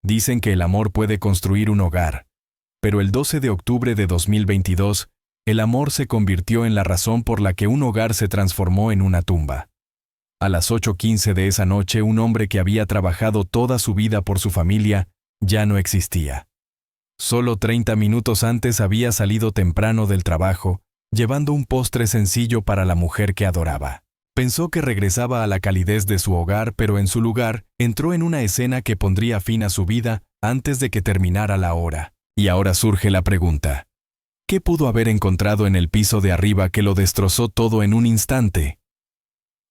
Dicen que el amor puede construir un hogar, pero el 12 de octubre de 2022, el amor se convirtió en la razón por la que un hogar se transformó en una tumba. A las 8:15 de esa noche, un hombre que había trabajado toda su vida por su familia ya no existía. Solo 30 minutos antes había salido temprano del trabajo, llevando un postre sencillo para la mujer que adoraba. Pensó que regresaba a la calidez de su hogar, pero en su lugar entró en una escena que pondría fin a su vida antes de que terminara la hora. Y ahora surge la pregunta: ¿qué pudo haber encontrado en el piso de arriba que lo destrozó todo en un instante?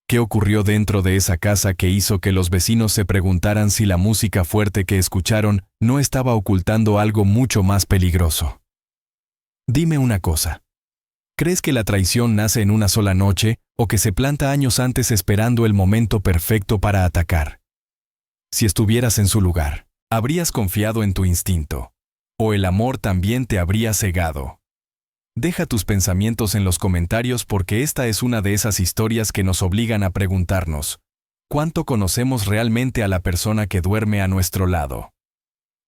¿Qué ocurrió dentro de esa casa que hizo que los vecinos se preguntaran si la música fuerte que escucharon no estaba ocultando algo mucho más peligroso? Dime una cosa. ¿Crees que la traición nace en una sola noche o que se planta años antes esperando el momento perfecto para atacar? Si estuvieras en su lugar, ¿habrías confiado en tu instinto? ¿O el amor también te habría cegado? Deja tus pensamientos en los comentarios porque esta es una de esas historias que nos obligan a preguntarnos: ¿cuánto conocemos realmente a la persona que duerme a nuestro lado?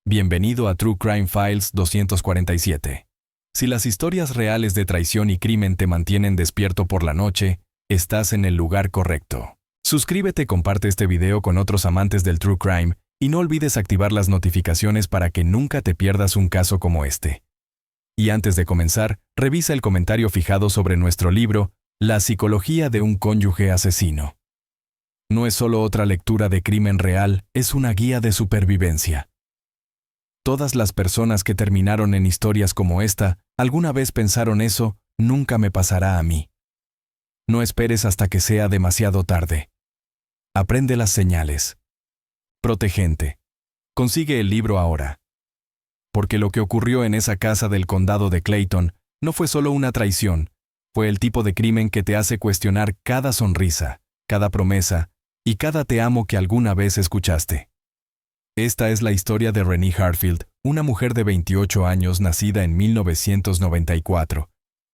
Bienvenido a True Crime Files 247. Si las historias reales de traición y crimen te mantienen despierto por la noche, estás en el lugar correcto. Suscríbete, comparte este video con otros amantes del True Crime y no olvides activar las notificaciones para que nunca te pierdas un caso como este. Y antes de comenzar, revisa el comentario fijado sobre nuestro libro, La psicología de un cónyuge asesino. No es solo otra lectura de crimen real, es una guía de supervivencia. Todas las personas que terminaron en historias como esta, alguna vez pensaron eso: nunca me pasará a mí. No esperes hasta que sea demasiado tarde. Aprende las señales. Protegente. Consigue el libro ahora. Porque lo que ocurrió en esa casa del condado de Clayton no fue solo una traición, fue el tipo de crimen que te hace cuestionar cada sonrisa, cada promesa y cada te amo que alguna vez escuchaste. Esta es la historia de Renee Hartfield, una mujer de 28 años nacida en 1994,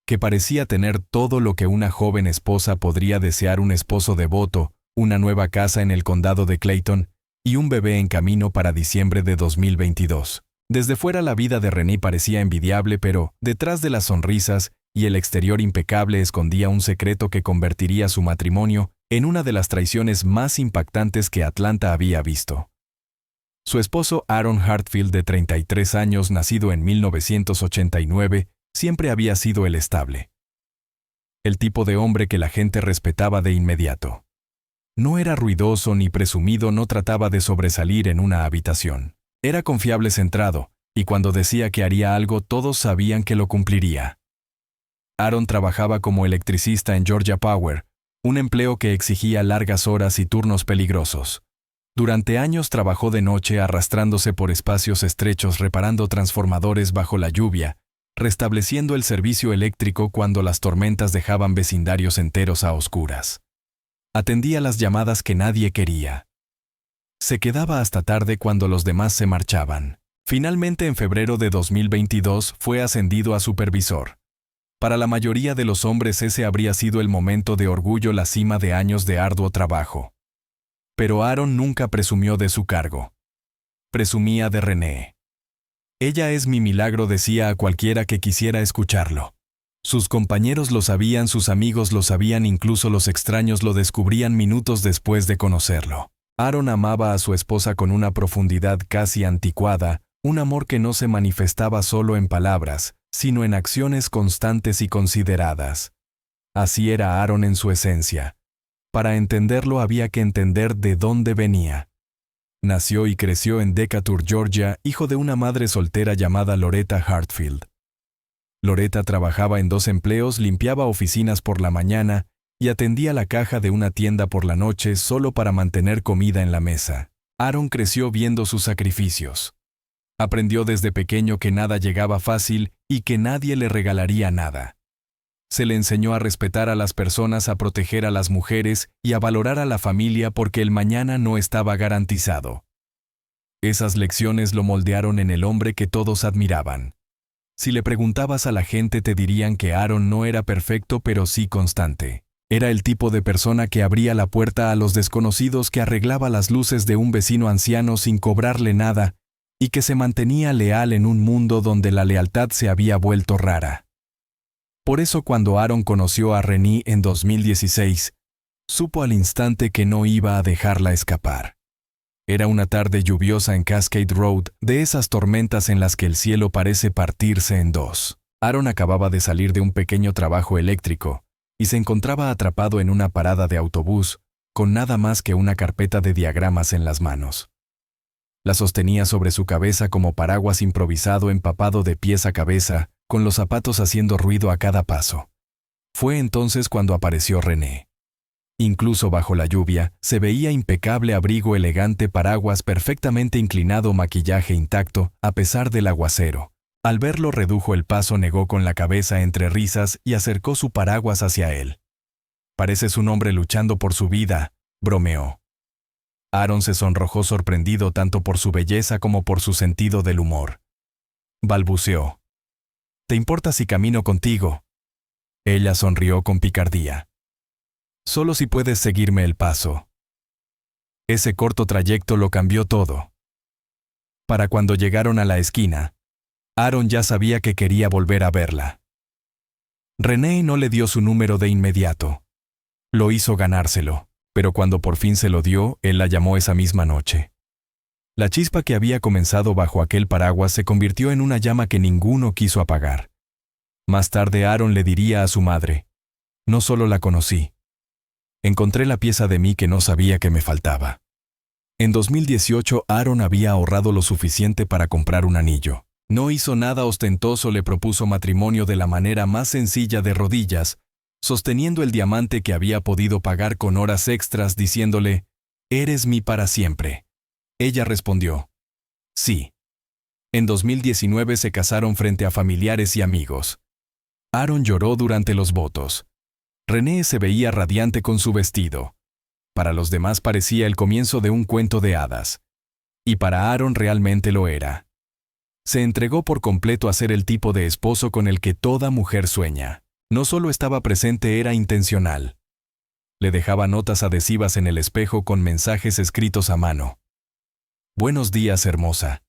que parecía tener todo lo que una joven esposa podría desear: un esposo devoto, una nueva casa en el condado de Clayton y un bebé en camino para diciembre de 2022. Desde fuera la vida de Renee parecía envidiable, pero detrás de las sonrisas y el exterior impecable escondía un secreto que convertiría su matrimonio en una de las traiciones más impactantes que Atlanta había visto. Su esposo Aaron Hartfield, de 33 años, nacido en 1989, siempre había sido el estable. El tipo de hombre que la gente respetaba de inmediato. No era ruidoso ni presumido, no trataba de sobresalir en una habitación. Era confiable, centrado, y cuando decía que haría algo, todos sabían que lo cumpliría. Aaron trabajaba como electricista en Georgia Power, un empleo que exigía largas horas y turnos peligrosos. Durante años trabajó de noche, arrastrándose por espacios estrechos, reparando transformadores bajo la lluvia, restableciendo el servicio eléctrico cuando las tormentas dejaban vecindarios enteros a oscuras. Atendía las llamadas que nadie quería. Se quedaba hasta tarde cuando los demás se marchaban. Finalmente, en febrero de 2022, fue ascendido a supervisor. Para la mayoría de los hombres ese habría sido el momento de orgullo, la cima de años de arduo trabajo. Pero Aaron nunca presumió de su cargo. Presumía de Renee. Ella es mi milagro, decía a cualquiera que quisiera escucharlo. Sus compañeros lo sabían, sus amigos lo sabían, incluso los extraños lo descubrían minutos después de conocerlo. Aaron amaba a su esposa con una profundidad casi anticuada, un amor que no se manifestaba solo en palabras, sino en acciones constantes y consideradas. Así era Aaron en su esencia. Para entenderlo había que entender de dónde venía. Nació y creció en Decatur, Georgia, hijo de una madre soltera llamada Loretta Hartfield. Loretta trabajaba en 2 empleos, limpiaba oficinas por la mañana y atendía la caja de una tienda por la noche solo para mantener comida en la mesa. Aaron creció viendo sus sacrificios. Aprendió desde pequeño que nada llegaba fácil y que nadie le regalaría nada. Se le enseñó a respetar a las personas, a proteger a las mujeres y a valorar a la familia porque el mañana no estaba garantizado. Esas lecciones lo moldearon en el hombre que todos admiraban. Si le preguntabas a la gente te dirían que Aaron no era perfecto pero sí constante. Era el tipo de persona que abría la puerta a los desconocidos, que arreglaba las luces de un vecino anciano sin cobrarle nada y que se mantenía leal en un mundo donde la lealtad se había vuelto rara. Por eso cuando Aaron conoció a Renée en 2016, supo al instante que no iba a dejarla escapar. Era una tarde lluviosa en Cascade Road, de esas tormentas en las que el cielo parece partirse en dos. Aaron acababa de salir de un pequeño trabajo eléctrico y se encontraba atrapado en una parada de autobús con nada más que una carpeta de diagramas en las manos. La sostenía sobre su cabeza como paraguas improvisado empapado de pies a cabeza, con los zapatos haciendo ruido a cada paso. Fue entonces cuando apareció Renée. Incluso bajo la lluvia, se veía impecable abrigo elegante, paraguas perfectamente inclinado, maquillaje intacto, a pesar del aguacero. Al verlo redujo el paso, negó con la cabeza entre risas y acercó su paraguas hacia él. «Pareces un hombre luchando por su vida», bromeó. Aaron se sonrojó sorprendido tanto por su belleza como por su sentido del humor. Balbuceó. «¿Te importa si camino contigo?» Ella sonrió con picardía. «Solo si puedes seguirme el paso». Ese corto trayecto lo cambió todo. Para cuando llegaron a la esquina, Aaron ya sabía que quería volver a verla. Renée no le dio su número de inmediato. Lo hizo ganárselo, pero cuando por fin se lo dio, él la llamó esa misma noche. La chispa que había comenzado bajo aquel paraguas se convirtió en una llama que ninguno quiso apagar. Más tarde Aaron le diría a su madre: «No solo la conocí. Encontré la pieza de mí que no sabía que me faltaba». En 2018 Aaron había ahorrado lo suficiente para comprar un anillo. No hizo nada ostentoso, le propuso matrimonio de la manera más sencilla, de rodillas, sosteniendo el diamante que había podido pagar con horas extras, diciéndole: «Eres mi para siempre». Ella respondió: «Sí». En 2019 se casaron frente a familiares y amigos. Aaron lloró durante los votos. Renée se veía radiante con su vestido. Para los demás parecía el comienzo de un cuento de hadas. Y para Aaron realmente lo era. Se entregó por completo a ser el tipo de esposo con el que toda mujer sueña. No solo estaba presente, era intencional. Le dejaba notas adhesivas en el espejo con mensajes escritos a mano. «Buenos días, hermosa.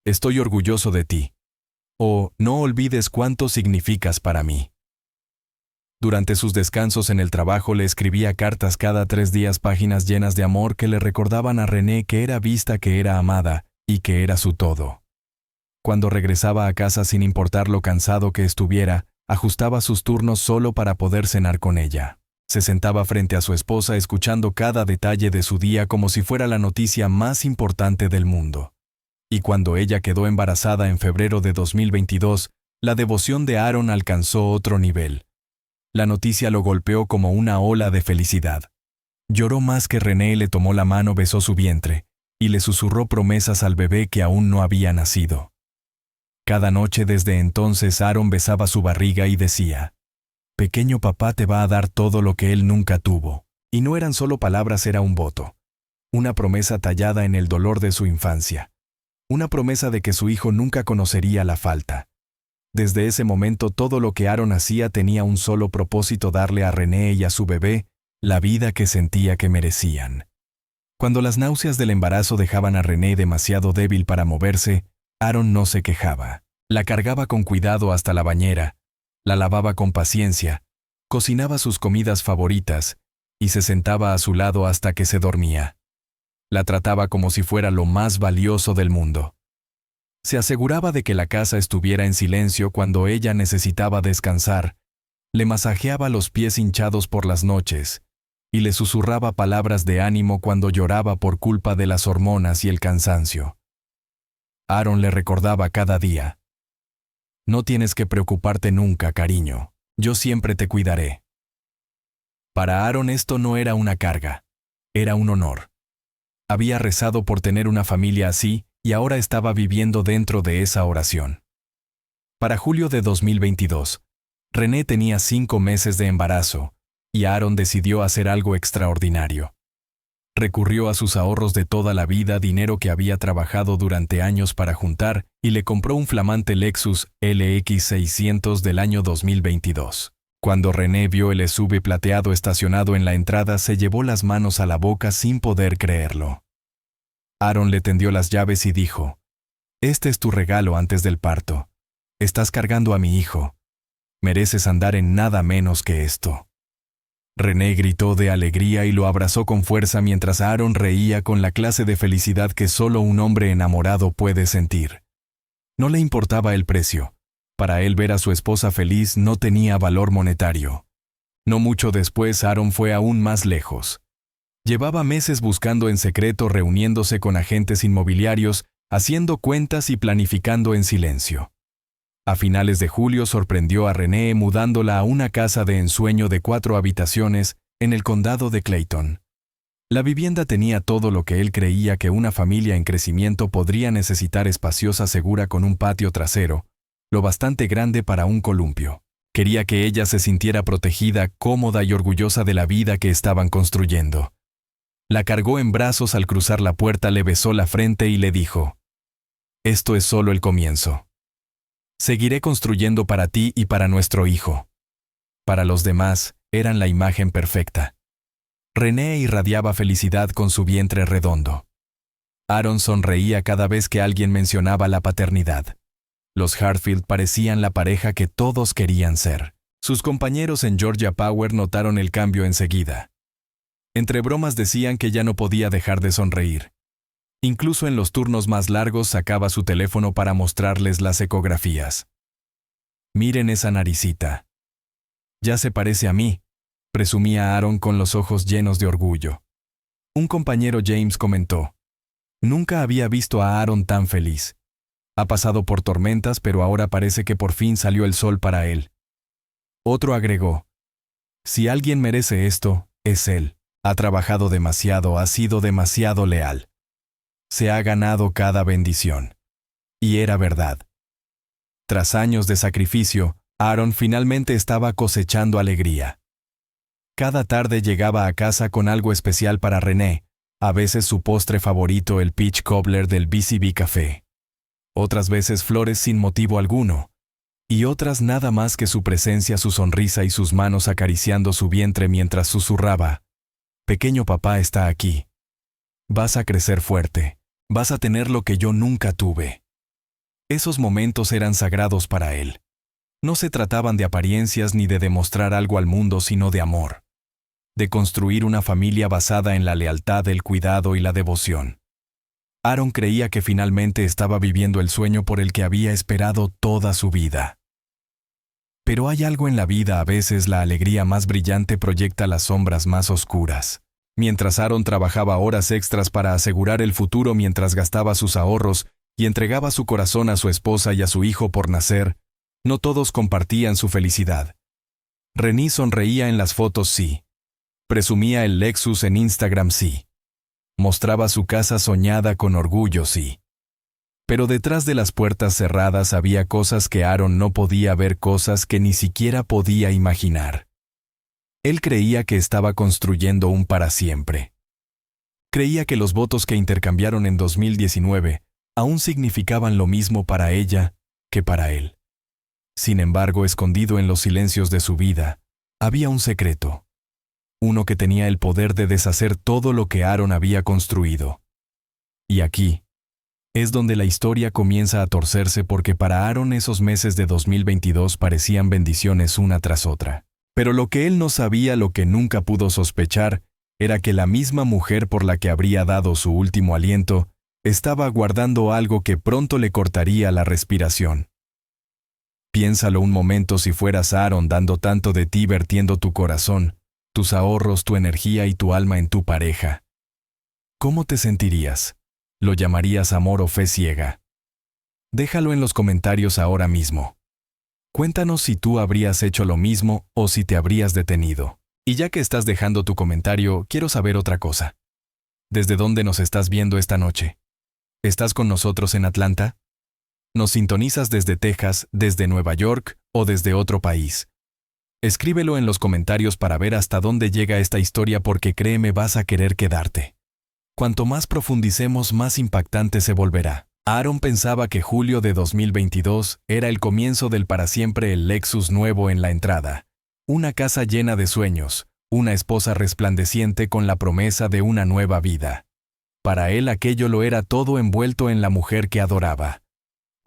Estoy orgulloso de ti». O «No olvides cuánto significas para mí». Durante sus descansos en el trabajo le escribía cartas cada 3 días, páginas llenas de amor que le recordaban a Renée que era vista, que era amada y que era su todo. Cuando regresaba a casa, sin importar lo cansado que estuviera, ajustaba sus turnos solo para poder cenar con ella. Se sentaba frente a su esposa escuchando cada detalle de su día como si fuera la noticia más importante del mundo. Y cuando ella quedó embarazada en febrero de 2022, la devoción de Aaron alcanzó otro nivel. La noticia lo golpeó como una ola de felicidad. Lloró más que Renée, le tomó la mano, besó su vientre y le susurró promesas al bebé que aún no había nacido. Cada noche desde entonces Aaron besaba su barriga y decía: «Pequeño papá te va a dar todo lo que él nunca tuvo». Y no eran solo palabras, era un voto. Una promesa tallada en el dolor de su infancia. Una promesa de que su hijo nunca conocería la falta. Desde ese momento todo lo que Aaron hacía tenía un solo propósito: darle a Renée y a su bebé la vida que sentía que merecían. Cuando las náuseas del embarazo dejaban a Renée demasiado débil para moverse, Aaron no se quejaba. La cargaba con cuidado hasta la bañera, la lavaba con paciencia, cocinaba sus comidas favoritas y se sentaba a su lado hasta que se dormía. La trataba como si fuera lo más valioso del mundo. Se aseguraba de que la casa estuviera en silencio cuando ella necesitaba descansar, le masajeaba los pies hinchados por las noches y le susurraba palabras de ánimo cuando lloraba por culpa de las hormonas y el cansancio. Aaron le recordaba cada día: «No tienes que preocuparte nunca, cariño, yo siempre te cuidaré». Para Aaron esto no era una carga, era un honor. Había rezado por tener una familia así y ahora estaba viviendo dentro de esa oración. Para julio de 2022, Renée tenía 5 meses de embarazo y Aaron decidió hacer algo extraordinario. Recurrió a sus ahorros de toda la vida, dinero que había trabajado durante años para juntar, y le compró un flamante Lexus LX 600 del año 2022. Cuando Renée vio el SUV plateado estacionado en la entrada, se llevó las manos a la boca sin poder creerlo. Aaron le tendió las llaves y dijo: Este es tu regalo antes del parto. Estás cargando a mi hijo. Mereces andar en nada menos que esto. René gritó de alegría y lo abrazó con fuerza mientras Aaron reía con la clase de felicidad que solo un hombre enamorado puede sentir. No le importaba el precio. Para él ver a su esposa feliz no tenía valor monetario. No mucho después Aaron fue aún más lejos. Llevaba meses buscando en secreto, reuniéndose con agentes inmobiliarios, haciendo cuentas y planificando en silencio. A finales de julio sorprendió a René mudándola a una casa de ensueño de 4 habitaciones en el condado de Clayton. La vivienda tenía todo lo que él creía que una familia en crecimiento podría necesitar: espaciosa, segura, con un patio trasero, lo bastante grande para un columpio. Quería que ella se sintiera protegida, cómoda y orgullosa de la vida que estaban construyendo. La cargó en brazos al cruzar la puerta, le besó la frente y le dijo: «Esto es solo el comienzo. Seguiré construyendo para ti y para nuestro hijo». Para los demás, eran la imagen perfecta. René irradiaba felicidad con su vientre redondo. Aaron sonreía cada vez que alguien mencionaba la paternidad. Los Hartfield parecían la pareja que todos querían ser. Sus compañeros en Georgia Power notaron el cambio enseguida. Entre bromas decían que ya no podía dejar de sonreír. Incluso en los turnos más largos sacaba su teléfono para mostrarles las ecografías. «Miren esa naricita. Ya se parece a mí», presumía Aaron con los ojos llenos de orgullo. Un compañero, James, comentó: «Nunca había visto a Aaron tan feliz. Ha pasado por tormentas, pero ahora parece que por fin salió el sol para él». Otro agregó: «Si alguien merece esto, es él. Ha trabajado demasiado, ha sido demasiado leal. Se ha ganado cada bendición». Y era verdad. Tras años de sacrificio, Aaron finalmente estaba cosechando alegría. Cada tarde llegaba a casa con algo especial para René, a veces su postre favorito, el peach cobbler del BCB Café. Otras veces flores sin motivo alguno, y otras nada más que su presencia, su sonrisa y sus manos acariciando su vientre mientras susurraba: «Pequeño papá está aquí. Vas a crecer fuerte, vas a tener lo que yo nunca tuve». Esos momentos eran sagrados para él. No se trataban de apariencias ni de demostrar algo al mundo, sino de amor. De construir una familia basada en la lealtad, el cuidado y la devoción. Aaron creía que finalmente estaba viviendo el sueño por el que había esperado toda su vida. Pero hay algo en la vida: a veces la alegría más brillante proyecta las sombras más oscuras. Mientras Aaron trabajaba horas extras para asegurar el futuro, mientras gastaba sus ahorros y entregaba su corazón a su esposa y a su hijo por nacer, no todos compartían su felicidad. René sonreía en las fotos, sí. Presumía el Lexus en Instagram, sí. Mostraba su casa soñada con orgullo, sí. Pero detrás de las puertas cerradas había cosas que Aaron no podía ver, cosas que ni siquiera podía imaginar. Él creía que estaba construyendo un para siempre. Creía que los votos que intercambiaron en 2019 aún significaban lo mismo para ella que para él. Sin embargo, escondido en los silencios de su vida, había un secreto. Uno que tenía el poder de deshacer todo lo que Aaron había construido. Y aquí es donde la historia comienza a torcerse, porque para Aaron esos meses de 2022 parecían bendiciones una tras otra. Pero lo que él no sabía, lo que nunca pudo sospechar, era que la misma mujer por la que habría dado su último aliento estaba guardando algo que pronto le cortaría la respiración. Piénsalo un momento: si fueras Aaron, dando tanto de ti, vertiendo tu corazón, tus ahorros, tu energía y tu alma en tu pareja. ¿Cómo te sentirías? ¿Lo llamarías amor o fe ciega? Déjalo en los comentarios ahora mismo. Cuéntanos si tú habrías hecho lo mismo o si te habrías detenido. Y ya que estás dejando tu comentario, quiero saber otra cosa. ¿Desde dónde nos estás viendo esta noche? ¿Estás con nosotros en Atlanta? ¿Nos sintonizas desde Texas, desde Nueva York o desde otro país? Escríbelo en los comentarios para ver hasta dónde llega esta historia, porque créeme, vas a querer quedarte. Cuanto más profundicemos, más impactante se volverá. Aaron pensaba que julio de 2022 era el comienzo del para siempre, el Lexus nuevo en la entrada, una casa llena de sueños, una esposa resplandeciente con la promesa de una nueva vida. Para él aquello lo era todo, envuelto en la mujer que adoraba.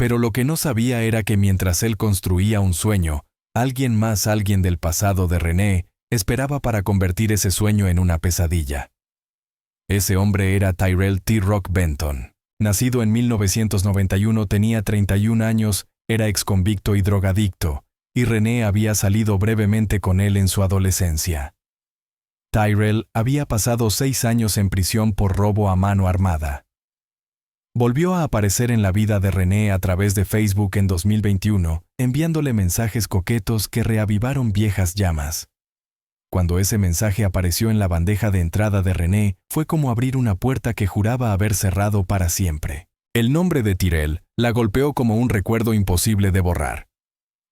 Pero lo que no sabía era que mientras él construía un sueño, alguien del pasado de René, esperaba para convertir ese sueño en una pesadilla. Ese hombre era Tyrell T. Rock Benton. Nacido en 1991, tenía 31 años, era exconvicto y drogadicto, y René había salido brevemente con él en su adolescencia. Tyrell había pasado 6 años en prisión por robo a mano armada. Volvió a aparecer en la vida de René a través de Facebook en 2021, enviándole mensajes coquetos que reavivaron viejas llamas. Cuando ese mensaje apareció en la bandeja de entrada de René, fue como abrir una puerta que juraba haber cerrado para siempre. El nombre de Tyrell la golpeó como un recuerdo imposible de borrar.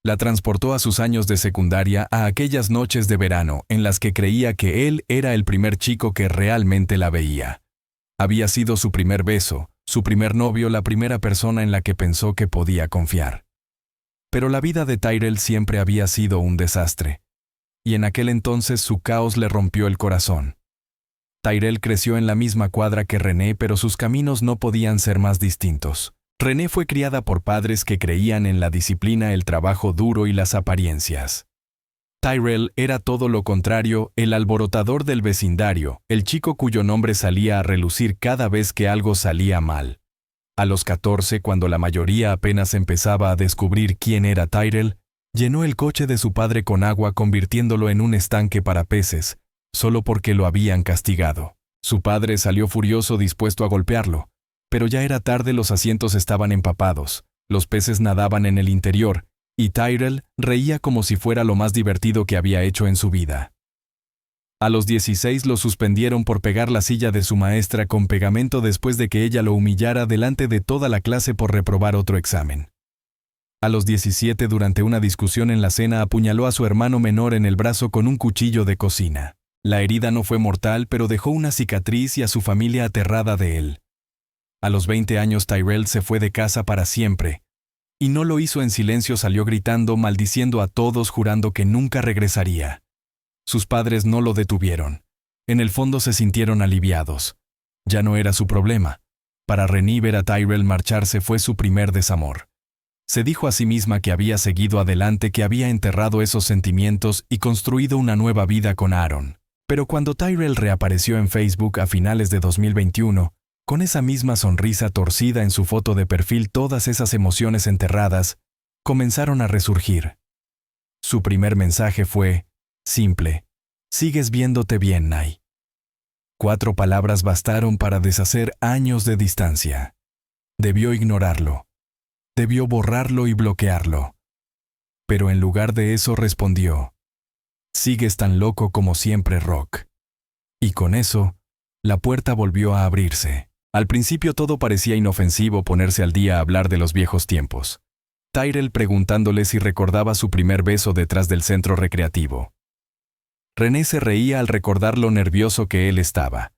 La transportó a sus años de secundaria, a aquellas noches de verano en las que creía que él era el primer chico que realmente la veía. Había sido su primer beso, su primer novio, la primera persona en la que pensó que podía confiar. Pero la vida de Tyrell siempre había sido un desastre. Y en aquel entonces su caos le rompió el corazón. Tyrell creció en la misma cuadra que René, pero sus caminos no podían ser más distintos. René fue criada por padres que creían en la disciplina, el trabajo duro y las apariencias. Tyrell era todo lo contrario, el alborotador del vecindario, el chico cuyo nombre salía a relucir cada vez que algo salía mal. A los 14, cuando la mayoría apenas empezaba a descubrir quién era Tyrell, llenó el coche de su padre con agua convirtiéndolo en un estanque para peces, solo porque lo habían castigado. Su padre salió furioso dispuesto a golpearlo, pero ya era tarde, los asientos estaban empapados, los peces nadaban en el interior, y Tyrell reía como si fuera lo más divertido que había hecho en su vida. A los 16 lo suspendieron por pegar la silla de su maestra con pegamento después de que ella lo humillara delante de toda la clase por reprobar otro examen. A los 17, durante una discusión en la cena, apuñaló a su hermano menor en el brazo con un cuchillo de cocina. La herida no fue mortal, pero dejó una cicatriz y a su familia aterrada de él. A los 20 años Tyrell se fue de casa para siempre. Y no lo hizo en silencio, salió gritando, maldiciendo a todos, jurando que nunca regresaría. Sus padres no lo detuvieron. En el fondo se sintieron aliviados. Ya no era su problema. Para René, ver a Tyrell marcharse fue su primer desamor. Se dijo a sí misma que había seguido adelante, que había enterrado esos sentimientos y construido una nueva vida con Aaron. Pero cuando Tyrell reapareció en Facebook a finales de 2021, con esa misma sonrisa torcida en su foto de perfil, todas esas emociones enterradas comenzaron a resurgir. Su primer mensaje fue simple: «Sigues viéndote bien, Nay». 4 palabras bastaron para deshacer años de distancia. Debió ignorarlo. Debió borrarlo y bloquearlo. Pero en lugar de eso respondió: «Sigues tan loco como siempre, Rock». Y con eso, la puerta volvió a abrirse. Al principio todo parecía inofensivo, ponerse al día a hablar de los viejos tiempos. Tyrell preguntándole si recordaba su primer beso detrás del centro recreativo. René se reía al recordar lo nervioso que él estaba.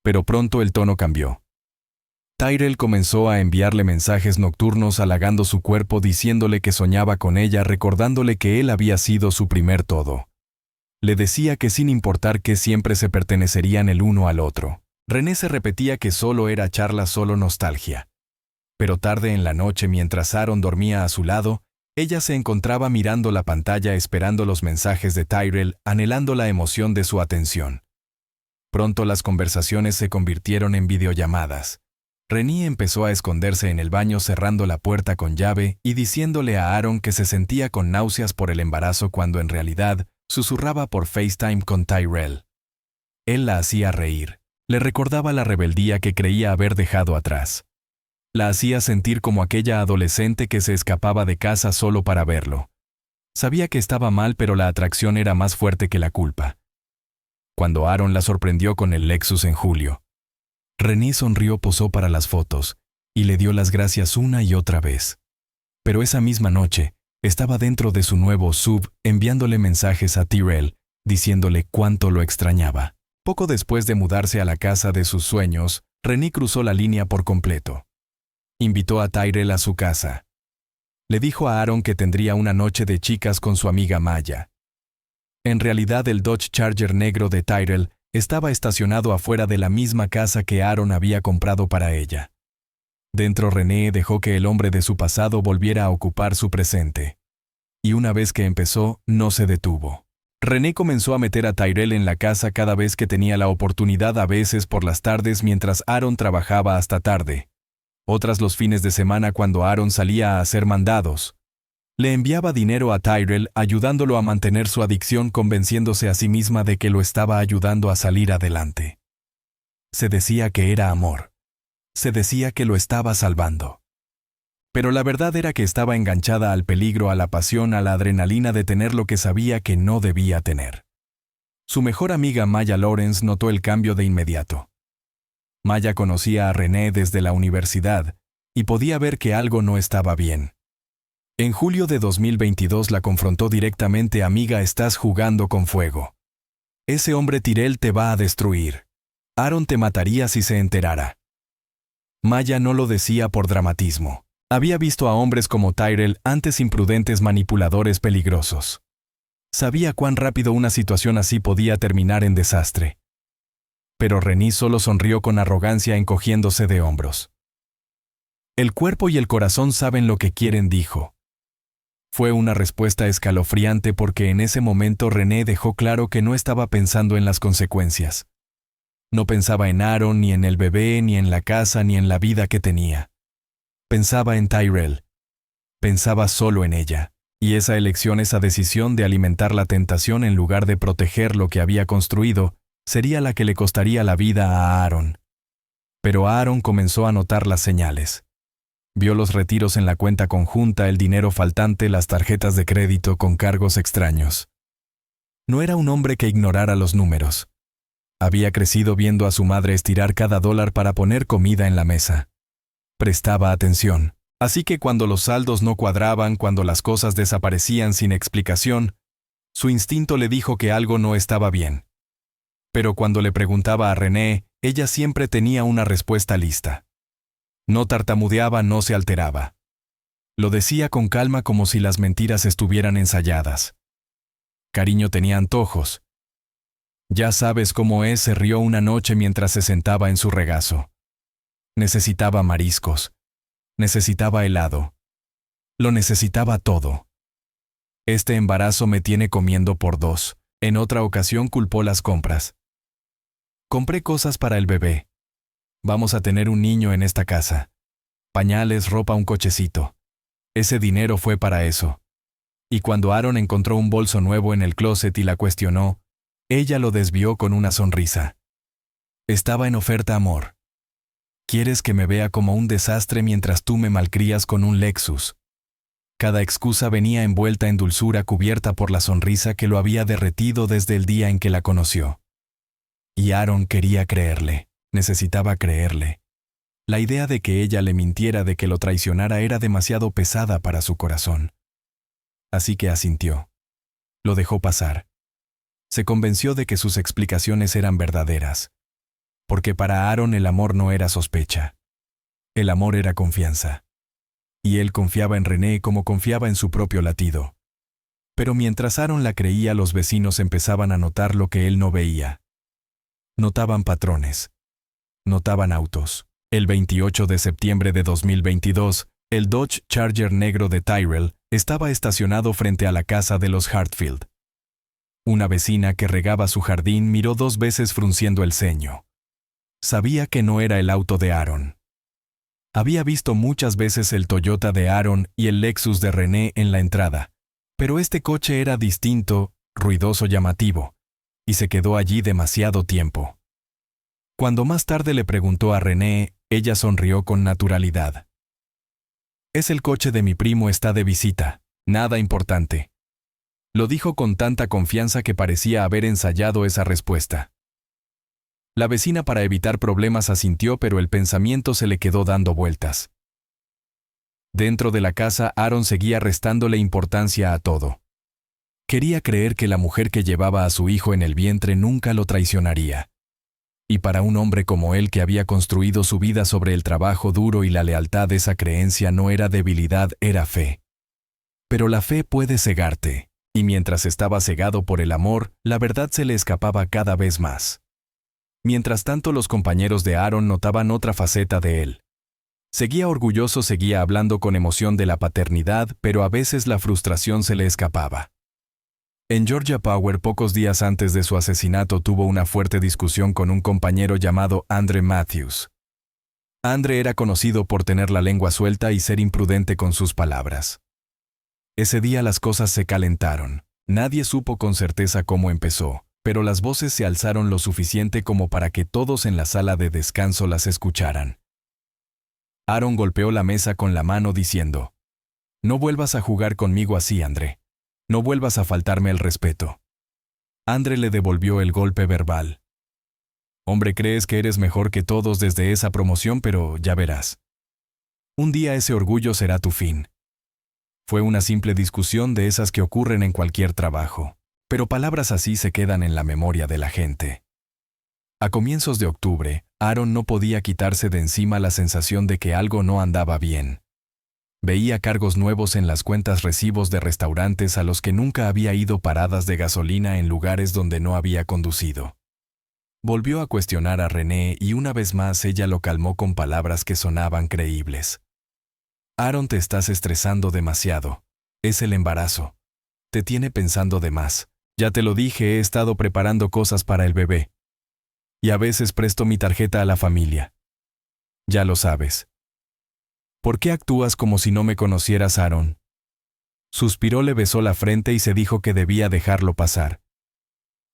Pero pronto el tono cambió. Tyrell comenzó a enviarle mensajes nocturnos halagando su cuerpo, diciéndole que soñaba con ella, recordándole que él había sido su primer todo. Le decía que sin importar qué siempre se pertenecerían el uno al otro. René se repetía que solo era charla, solo nostalgia. Pero tarde en la noche, mientras Aaron dormía a su lado, ella se encontraba mirando la pantalla esperando los mensajes de Tyrell, anhelando la emoción de su atención. Pronto las conversaciones se convirtieron en videollamadas. René empezó a esconderse en el baño cerrando la puerta con llave y diciéndole a Aaron que se sentía con náuseas por el embarazo cuando en realidad susurraba por FaceTime con Tyrell. Él la hacía reír, le recordaba la rebeldía que creía haber dejado atrás. La hacía sentir como aquella adolescente que se escapaba de casa solo para verlo. Sabía que estaba mal, pero la atracción era más fuerte que la culpa. Cuando Aaron la sorprendió con el Lexus en julio, René sonrió, posó para las fotos y le dio las gracias una y otra vez. Pero esa misma noche, estaba dentro de su nuevo SUV enviándole mensajes a Tyrell, diciéndole cuánto lo extrañaba. Poco después de mudarse a la casa de sus sueños, René cruzó la línea por completo. Invitó a Tyrell a su casa. Le dijo a Aaron que tendría una noche de chicas con su amiga Maya. En realidad, el Dodge Charger negro de Tyrell estaba estacionado afuera de la misma casa que Aaron había comprado para ella. Dentro René dejó que el hombre de su pasado volviera a ocupar su presente. Y una vez que empezó, no se detuvo. René comenzó a meter a Tyrell en la casa cada vez que tenía la oportunidad, a veces por las tardes mientras Aaron trabajaba hasta tarde. Otras los fines de semana cuando Aaron salía a hacer mandados. Le enviaba dinero a Tyrell ayudándolo a mantener su adicción, convenciéndose a sí misma de que lo estaba ayudando a salir adelante. Se decía que era amor. Se decía que lo estaba salvando. Pero la verdad era que estaba enganchada al peligro, a la pasión, a la adrenalina de tener lo que sabía que no debía tener. Su mejor amiga Maya Lawrence notó el cambio de inmediato. Maya conocía a René desde la universidad y podía ver que algo no estaba bien. En julio de 2022 la confrontó directamente: amiga, estás jugando con fuego. Ese hombre Tyrell te va a destruir. Aaron te mataría si se enterara. Maya no lo decía por dramatismo. Había visto a hombres como Tyrell antes, imprudentes, manipuladores, peligrosos. Sabía cuán rápido una situación así podía terminar en desastre. Pero René solo sonrió con arrogancia, encogiéndose de hombros. El cuerpo y el corazón saben lo que quieren, dijo. Fue una respuesta escalofriante porque en ese momento René dejó claro que no estaba pensando en las consecuencias. No pensaba en Aaron, ni en el bebé, ni en la casa, ni en la vida que tenía. Pensaba en Tyrell. Pensaba solo en ella. Y esa elección, esa decisión de alimentar la tentación en lugar de proteger lo que había construido, sería la que le costaría la vida a Aaron. Pero Aaron comenzó a notar las señales. Vio los retiros en la cuenta conjunta, el dinero faltante, las tarjetas de crédito con cargos extraños. No era un hombre que ignorara los números. Había crecido viendo a su madre estirar cada dólar para poner comida en la mesa. Prestaba atención. Así que cuando los saldos no cuadraban, cuando las cosas desaparecían sin explicación, su instinto le dijo que algo no estaba bien. Pero cuando le preguntaba a René, ella siempre tenía una respuesta lista. No tartamudeaba, no se alteraba. Lo decía con calma, como si las mentiras estuvieran ensayadas. Cariño, tenía antojos. Ya sabes cómo es, se rió una noche mientras se sentaba en su regazo. Necesitaba mariscos. Necesitaba helado. Lo necesitaba todo. Este embarazo me tiene comiendo por dos. En otra ocasión culpó las compras. Compré cosas para el bebé. Vamos a tener un niño en esta casa. Pañales, ropa, un cochecito. Ese dinero fue para eso. Y cuando Aaron encontró un bolso nuevo en el closet y la cuestionó, ella lo desvió con una sonrisa. Estaba en oferta, amor. ¿Quieres que me vea como un desastre mientras tú me malcrías con un Lexus? Cada excusa venía envuelta en dulzura, cubierta por la sonrisa que lo había derretido desde el día en que la conoció. Y Aaron quería creerle, necesitaba creerle. La idea de que ella le mintiera, de que lo traicionara, era demasiado pesada para su corazón. Así que asintió. Lo dejó pasar. Se convenció de que sus explicaciones eran verdaderas. Porque para Aaron el amor no era sospecha. El amor era confianza. Y él confiaba en René como confiaba en su propio latido. Pero mientras Aaron la creía, los vecinos empezaban a notar lo que él no veía. Notaban patrones. Notaban autos. El 28 de septiembre de 2022, el Dodge Charger negro de Tyrell estaba estacionado frente a la casa de los Hartfield. Una vecina que regaba su jardín miró 2 veces frunciendo el ceño. Sabía que no era el auto de Aaron. Había visto muchas veces el Toyota de Aaron y el Lexus de René en la entrada, pero este coche era distinto, ruidoso, llamativo, y se quedó allí demasiado tiempo. Cuando más tarde le preguntó a René, ella sonrió con naturalidad. Es el coche de mi primo, está de visita, nada importante. Lo dijo con tanta confianza que parecía haber ensayado esa respuesta. La vecina, para evitar problemas, asintió, pero el pensamiento se le quedó dando vueltas. Dentro de la casa, Aaron seguía restándole importancia a todo. Quería creer que la mujer que llevaba a su hijo en el vientre nunca lo traicionaría. Y para un hombre como él, que había construido su vida sobre el trabajo duro y la lealtad, esa creencia no era debilidad, era fe. Pero la fe puede cegarte, y mientras estaba cegado por el amor, la verdad se le escapaba cada vez más. Mientras tanto, los compañeros de Aaron notaban otra faceta de él. Seguía orgulloso, seguía hablando con emoción de la paternidad, pero a veces la frustración se le escapaba. En Georgia Power, pocos días antes de su asesinato, tuvo una fuerte discusión con un compañero llamado Andre Matthews. Andre era conocido por tener la lengua suelta y ser imprudente con sus palabras. Ese día las cosas se calentaron. Nadie supo con certeza cómo empezó, pero las voces se alzaron lo suficiente como para que todos en la sala de descanso las escucharan. Aaron golpeó la mesa con la mano diciendo: «No vuelvas a jugar conmigo así, Andre. No vuelvas a faltarme el respeto». Andre le devolvió el golpe verbal. «Hombre, crees que eres mejor que todos desde esa promoción, pero ya verás. Un día ese orgullo será tu fin». Fue una simple discusión de esas que ocurren en cualquier trabajo, pero palabras así se quedan en la memoria de la gente. A comienzos de octubre, Aaron no podía quitarse de encima la sensación de que algo no andaba bien. Veía cargos nuevos en las cuentas, recibos de restaurantes a los que nunca había ido, paradas de gasolina en lugares donde no había conducido. Volvió a cuestionar a René y una vez más ella lo calmó con palabras que sonaban creíbles. «Aaron, te estás estresando demasiado. Es el embarazo. Te tiene pensando de más. Ya te lo dije, he estado preparando cosas para el bebé. Y a veces presto mi tarjeta a la familia. Ya lo sabes. ¿Por qué actúas como si no me conocieras, Aaron?». Suspiró, le besó la frente y se dijo que debía dejarlo pasar.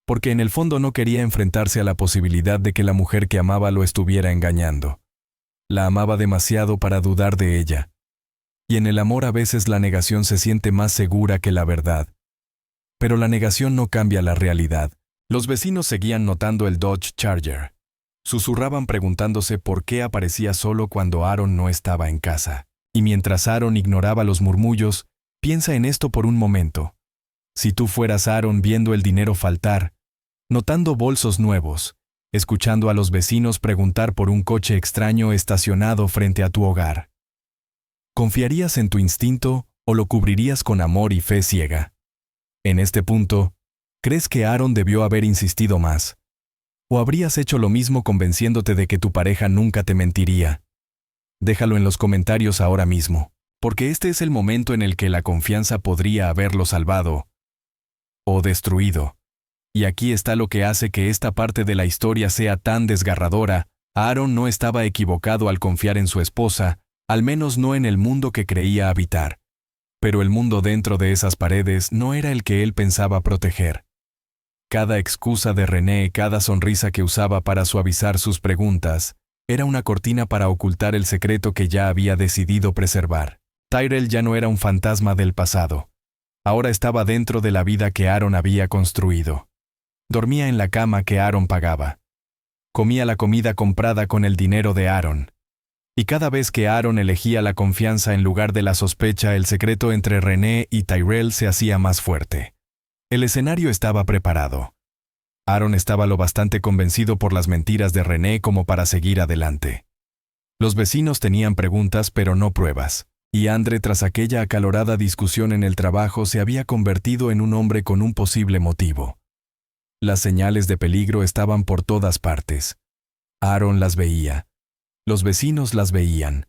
Porque en el fondo no quería enfrentarse a la posibilidad de que la mujer que amaba lo estuviera engañando. La amaba demasiado para dudar de ella. Y en el amor a veces la negación se siente más segura que la verdad. Pero la negación no cambia la realidad. Los vecinos seguían notando el Dodge Charger. Susurraban preguntándose por qué aparecía solo cuando Aaron no estaba en casa. Y mientras Aaron ignoraba los murmullos, piensa en esto por un momento. Si tú fueras Aaron, viendo el dinero faltar, notando bolsos nuevos, escuchando a los vecinos preguntar por un coche extraño estacionado frente a tu hogar, ¿confiarías en tu instinto o lo cubrirías con amor y fe ciega? En este punto, ¿crees que Aaron debió haber insistido más? ¿O habrías hecho lo mismo convenciéndote de que tu pareja nunca te mentiría? Déjalo en los comentarios ahora mismo, porque este es el momento en el que la confianza podría haberlo salvado o destruido. Y aquí está lo que hace que esta parte de la historia sea tan desgarradora. Aaron no estaba equivocado al confiar en su esposa, al menos no en el mundo que creía habitar. Pero el mundo dentro de esas paredes no era el que él pensaba proteger. Cada excusa de René, cada sonrisa que usaba para suavizar sus preguntas, era una cortina para ocultar el secreto que ya había decidido preservar. Tyrell ya no era un fantasma del pasado. Ahora estaba dentro de la vida que Aaron había construido. Dormía en la cama que Aaron pagaba. Comía la comida comprada con el dinero de Aaron. Y cada vez que Aaron elegía la confianza en lugar de la sospecha, el secreto entre René y Tyrell se hacía más fuerte. El escenario estaba preparado. Aaron estaba lo bastante convencido por las mentiras de René como para seguir adelante. Los vecinos tenían preguntas pero no pruebas. Y Andre, tras aquella acalorada discusión en el trabajo, se había convertido en un hombre con un posible motivo. Las señales de peligro estaban por todas partes. Aaron las veía. Los vecinos las veían.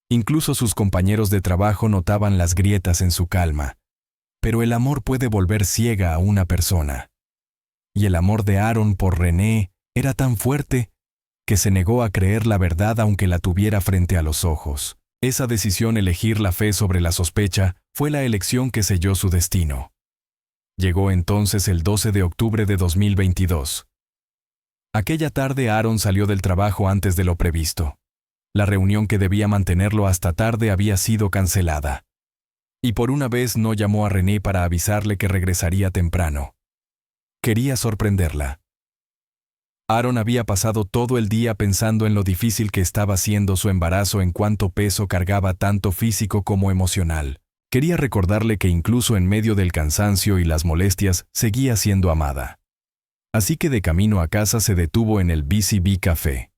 Incluso sus compañeros de trabajo notaban las grietas en su calma. Pero el amor puede volver ciega a una persona. Y el amor de Aaron por René era tan fuerte que se negó a creer la verdad aunque la tuviera frente a los ojos. Esa decisión, elegir la fe sobre la sospecha, fue la elección que selló su destino. Llegó entonces el 12 de octubre de 2022. Aquella tarde Aaron salió del trabajo antes de lo previsto. La reunión que debía mantenerlo hasta tarde había sido cancelada. Y por una vez no llamó a René para avisarle que regresaría temprano. Quería sorprenderla. Aaron había pasado todo el día pensando en lo difícil que estaba siendo su embarazo, en cuánto peso cargaba tanto físico como emocional. Quería recordarle que incluso en medio del cansancio y las molestias seguía siendo amada. Así que de camino a casa se detuvo en el BCB Café.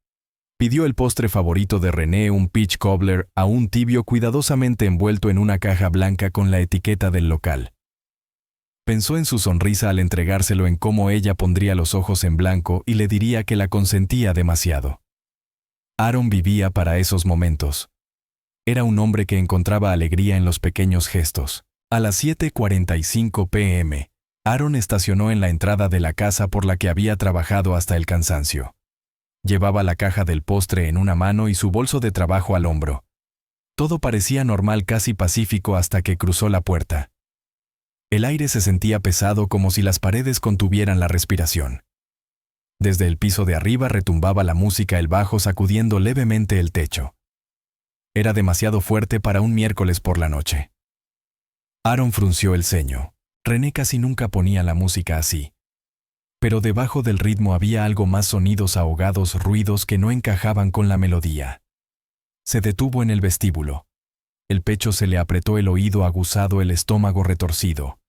Pidió el postre favorito de René, un peach cobbler, aún tibio, cuidadosamente envuelto en una caja blanca con la etiqueta del local. Pensó en su sonrisa al entregárselo, en cómo ella pondría los ojos en blanco y le diría que la consentía demasiado. Aaron vivía para esos momentos. Era un hombre que encontraba alegría en los pequeños gestos. A las 7:45 p.m., Aaron estacionó en la entrada de la casa por la que había trabajado hasta el cansancio. Llevaba la caja del postre en una mano y su bolso de trabajo al hombro. Todo parecía normal, casi pacífico, hasta que cruzó la puerta. El aire se sentía pesado, como si las paredes contuvieran la respiración. Desde el piso de arriba retumbaba la música, el bajo sacudiendo levemente el techo. Era demasiado fuerte para un miércoles por la noche. Aaron frunció el ceño. René casi nunca ponía la música así. Pero debajo del ritmo había algo más, sonidos ahogados, ruidos que no encajaban con la melodía. Se detuvo en el vestíbulo. El pecho se le apretó, el oído aguzado, el estómago retorcido.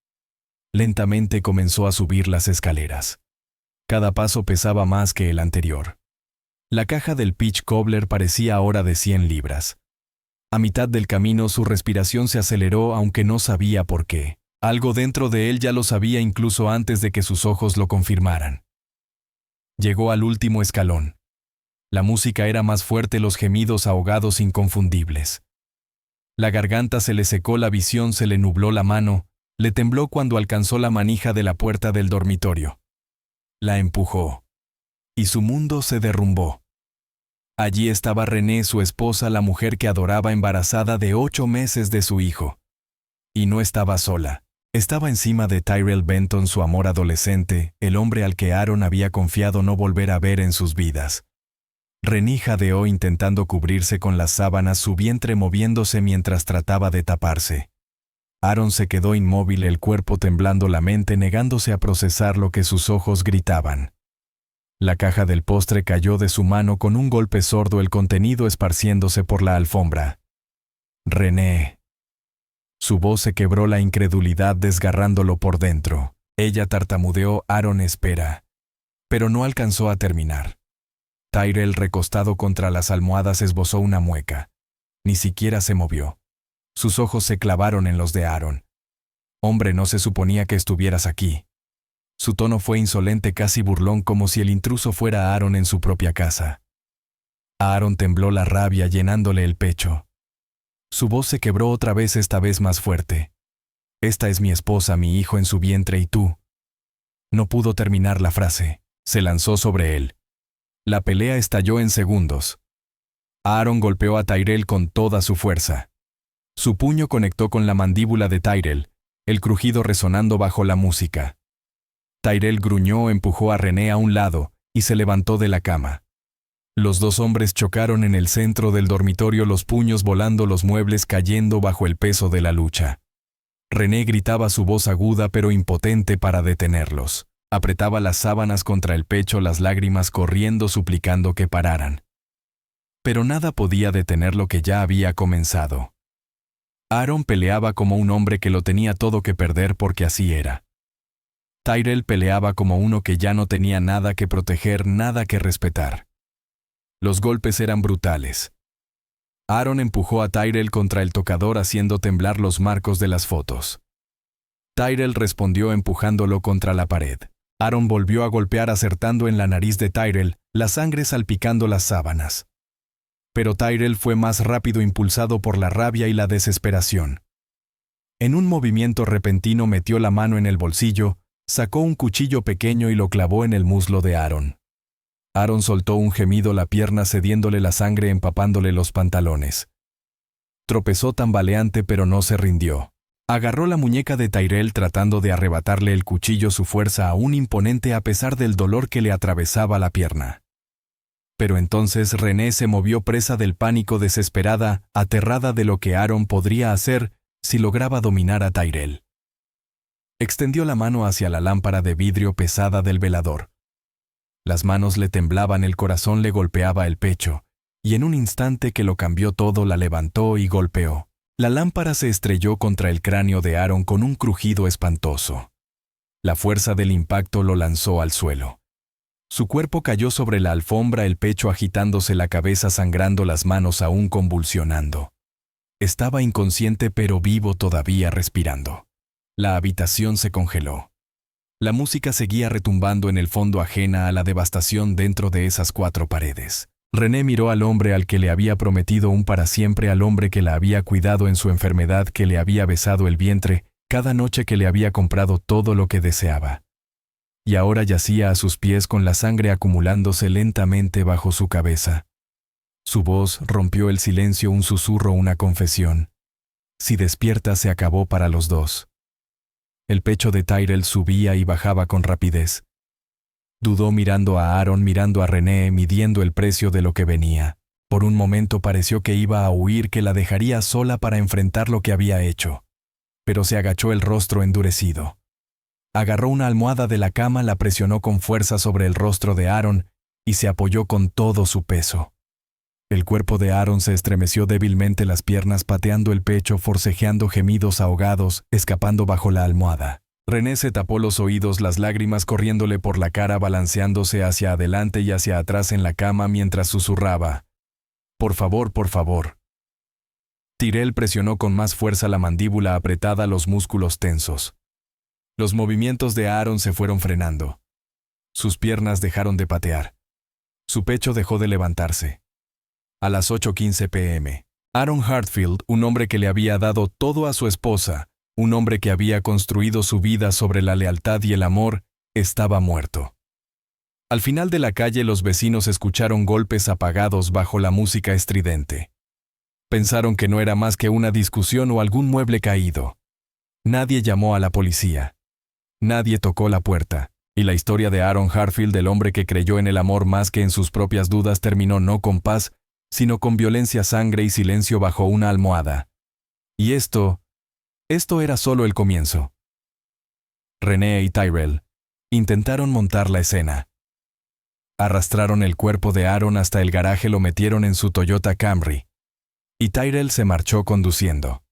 Lentamente comenzó a subir las escaleras. Cada paso pesaba más que el anterior. La caja del Peach Cobbler parecía ahora de 100 libras. A mitad del camino su respiración se aceleró, aunque no sabía por qué. Algo dentro de él ya lo sabía incluso antes de que sus ojos lo confirmaran. Llegó al último escalón. La música era más fuerte, los gemidos ahogados inconfundibles. La garganta se le secó, la visión se le nubló, la mano le tembló cuando alcanzó la manija de la puerta del dormitorio. La empujó. Y su mundo se derrumbó. Allí estaba René, su esposa, la mujer que adoraba, embarazada de 8 meses de su hijo. Y no estaba sola. Estaba encima de Tyrell Benton, su amor adolescente, el hombre al que Aaron había confiado no volver a ver en sus vidas. René jadeó intentando cubrirse con las sábanas, su vientre moviéndose mientras trataba de taparse. Aaron se quedó inmóvil, el cuerpo temblando, la mente negándose a procesar lo que sus ojos gritaban. La caja del postre cayó de su mano con un golpe sordo, el contenido esparciéndose por la alfombra. René. Su voz se quebró, la incredulidad desgarrándolo por dentro. Ella tartamudeó: Aaron, espera. Pero no alcanzó a terminar. Tyrell, recostado contra las almohadas, esbozó una mueca. Ni siquiera se movió. Sus ojos se clavaron en los de Aaron. Hombre, no se suponía que estuvieras aquí. Su tono fue insolente, casi burlón, como si el intruso fuera Aaron en su propia casa. A Aaron tembló la rabia llenándole el pecho. Su voz se quebró otra vez, esta vez más fuerte. Esta es mi esposa, mi hijo en su vientre, y tú. No pudo terminar la frase. Se lanzó sobre él. La pelea estalló en segundos. Aaron golpeó a Tyrell con toda su fuerza. Su puño conectó con la mandíbula de Tyrell, el crujido resonando bajo la música. Tyrell gruñó, empujó a René a un lado y se levantó de la cama. Los dos hombres chocaron en el centro del dormitorio, los puños volando, los muebles cayendo bajo el peso de la lucha. René gritaba, su voz aguda pero impotente para detenerlos. Apretaba las sábanas contra el pecho, las lágrimas corriendo, suplicando que pararan. Pero nada podía detener lo que ya había comenzado. Aaron peleaba como un hombre que lo tenía todo que perder, porque así era. Tyrell peleaba como uno que ya no tenía nada que proteger, nada que respetar. Los golpes eran brutales. Aaron empujó a Tyrell contra el tocador, haciendo temblar los marcos de las fotos. Tyrell respondió empujándolo contra la pared. Aaron volvió a golpear, acertando en la nariz de Tyrell, la sangre salpicando las sábanas. Pero Tyrell fue más rápido, impulsado por la rabia y la desesperación. En un movimiento repentino metió la mano en el bolsillo, sacó un cuchillo pequeño y lo clavó en el muslo de Aaron. Aaron soltó un gemido, la pierna cediéndole, la sangre empapándole los pantalones. Tropezó tambaleante, pero no se rindió. Agarró la muñeca de Tyrell tratando de arrebatarle el cuchillo, su fuerza aún imponente a pesar del dolor que le atravesaba la pierna. Pero entonces René se movió, presa del pánico, desesperada, aterrada de lo que Aaron podría hacer si lograba dominar a Tyrell. Extendió la mano hacia la lámpara de vidrio pesada del velador. Las manos le temblaban, el corazón le golpeaba el pecho, y en un instante que lo cambió todo, la levantó y golpeó. La lámpara se estrelló contra el cráneo de Aaron con un crujido espantoso. La fuerza del impacto lo lanzó al suelo. Su cuerpo cayó sobre la alfombra, el pecho agitándose, la cabeza sangrando, las manos aún convulsionando. Estaba inconsciente pero vivo, todavía respirando. La habitación se congeló. La música seguía retumbando en el fondo, ajena a la devastación dentro de esas 4 paredes. René miró al hombre al que le había prometido un para siempre, al hombre que la había cuidado en su enfermedad, que le había besado el vientre cada noche, que le había comprado todo lo que deseaba. Y ahora yacía a sus pies con la sangre acumulándose lentamente bajo su cabeza. Su voz rompió el silencio, un susurro, una confesión. Si despierta, se acabó para los dos. El pecho de Tyrell subía y bajaba con rapidez. Dudó, mirando a Aaron, mirando a René, midiendo el precio de lo que venía. Por un momento pareció que iba a huir, que la dejaría sola para enfrentar lo que había hecho. Pero se agachó, el rostro endurecido. Agarró una almohada de la cama, la presionó con fuerza sobre el rostro de Aaron y se apoyó con todo su peso. El cuerpo de Aaron se estremeció débilmente, las piernas pateando el pecho, forcejeando gemidos ahogados, escapando bajo la almohada. René se tapó los oídos, las lágrimas corriéndole por la cara, balanceándose hacia adelante y hacia atrás en la cama mientras susurraba: «Por favor, por favor». Tyrell presionó con más fuerza la mandíbula apretada, los músculos tensos. Los movimientos de Aaron se fueron frenando. Sus piernas dejaron de patear. Su pecho dejó de levantarse. A las 8:15 p.m., Aaron Hartfield, un hombre que le había dado todo a su esposa, un hombre que había construido su vida sobre la lealtad y el amor, estaba muerto. Al final de la calle, los vecinos escucharon golpes apagados bajo la música estridente. Pensaron que no era más que una discusión o algún mueble caído. Nadie llamó a la policía. Nadie tocó la puerta, y la historia de Aaron Hartfield, el hombre que creyó en el amor más que en sus propias dudas, terminó no con paz, sino con violencia, sangre y silencio bajo una almohada. Y esto era solo el comienzo. René y Tyrell intentaron montar la escena. Arrastraron el cuerpo de Aaron hasta el garaje, lo metieron en su Toyota Camry, y Tyrell se marchó conduciendo.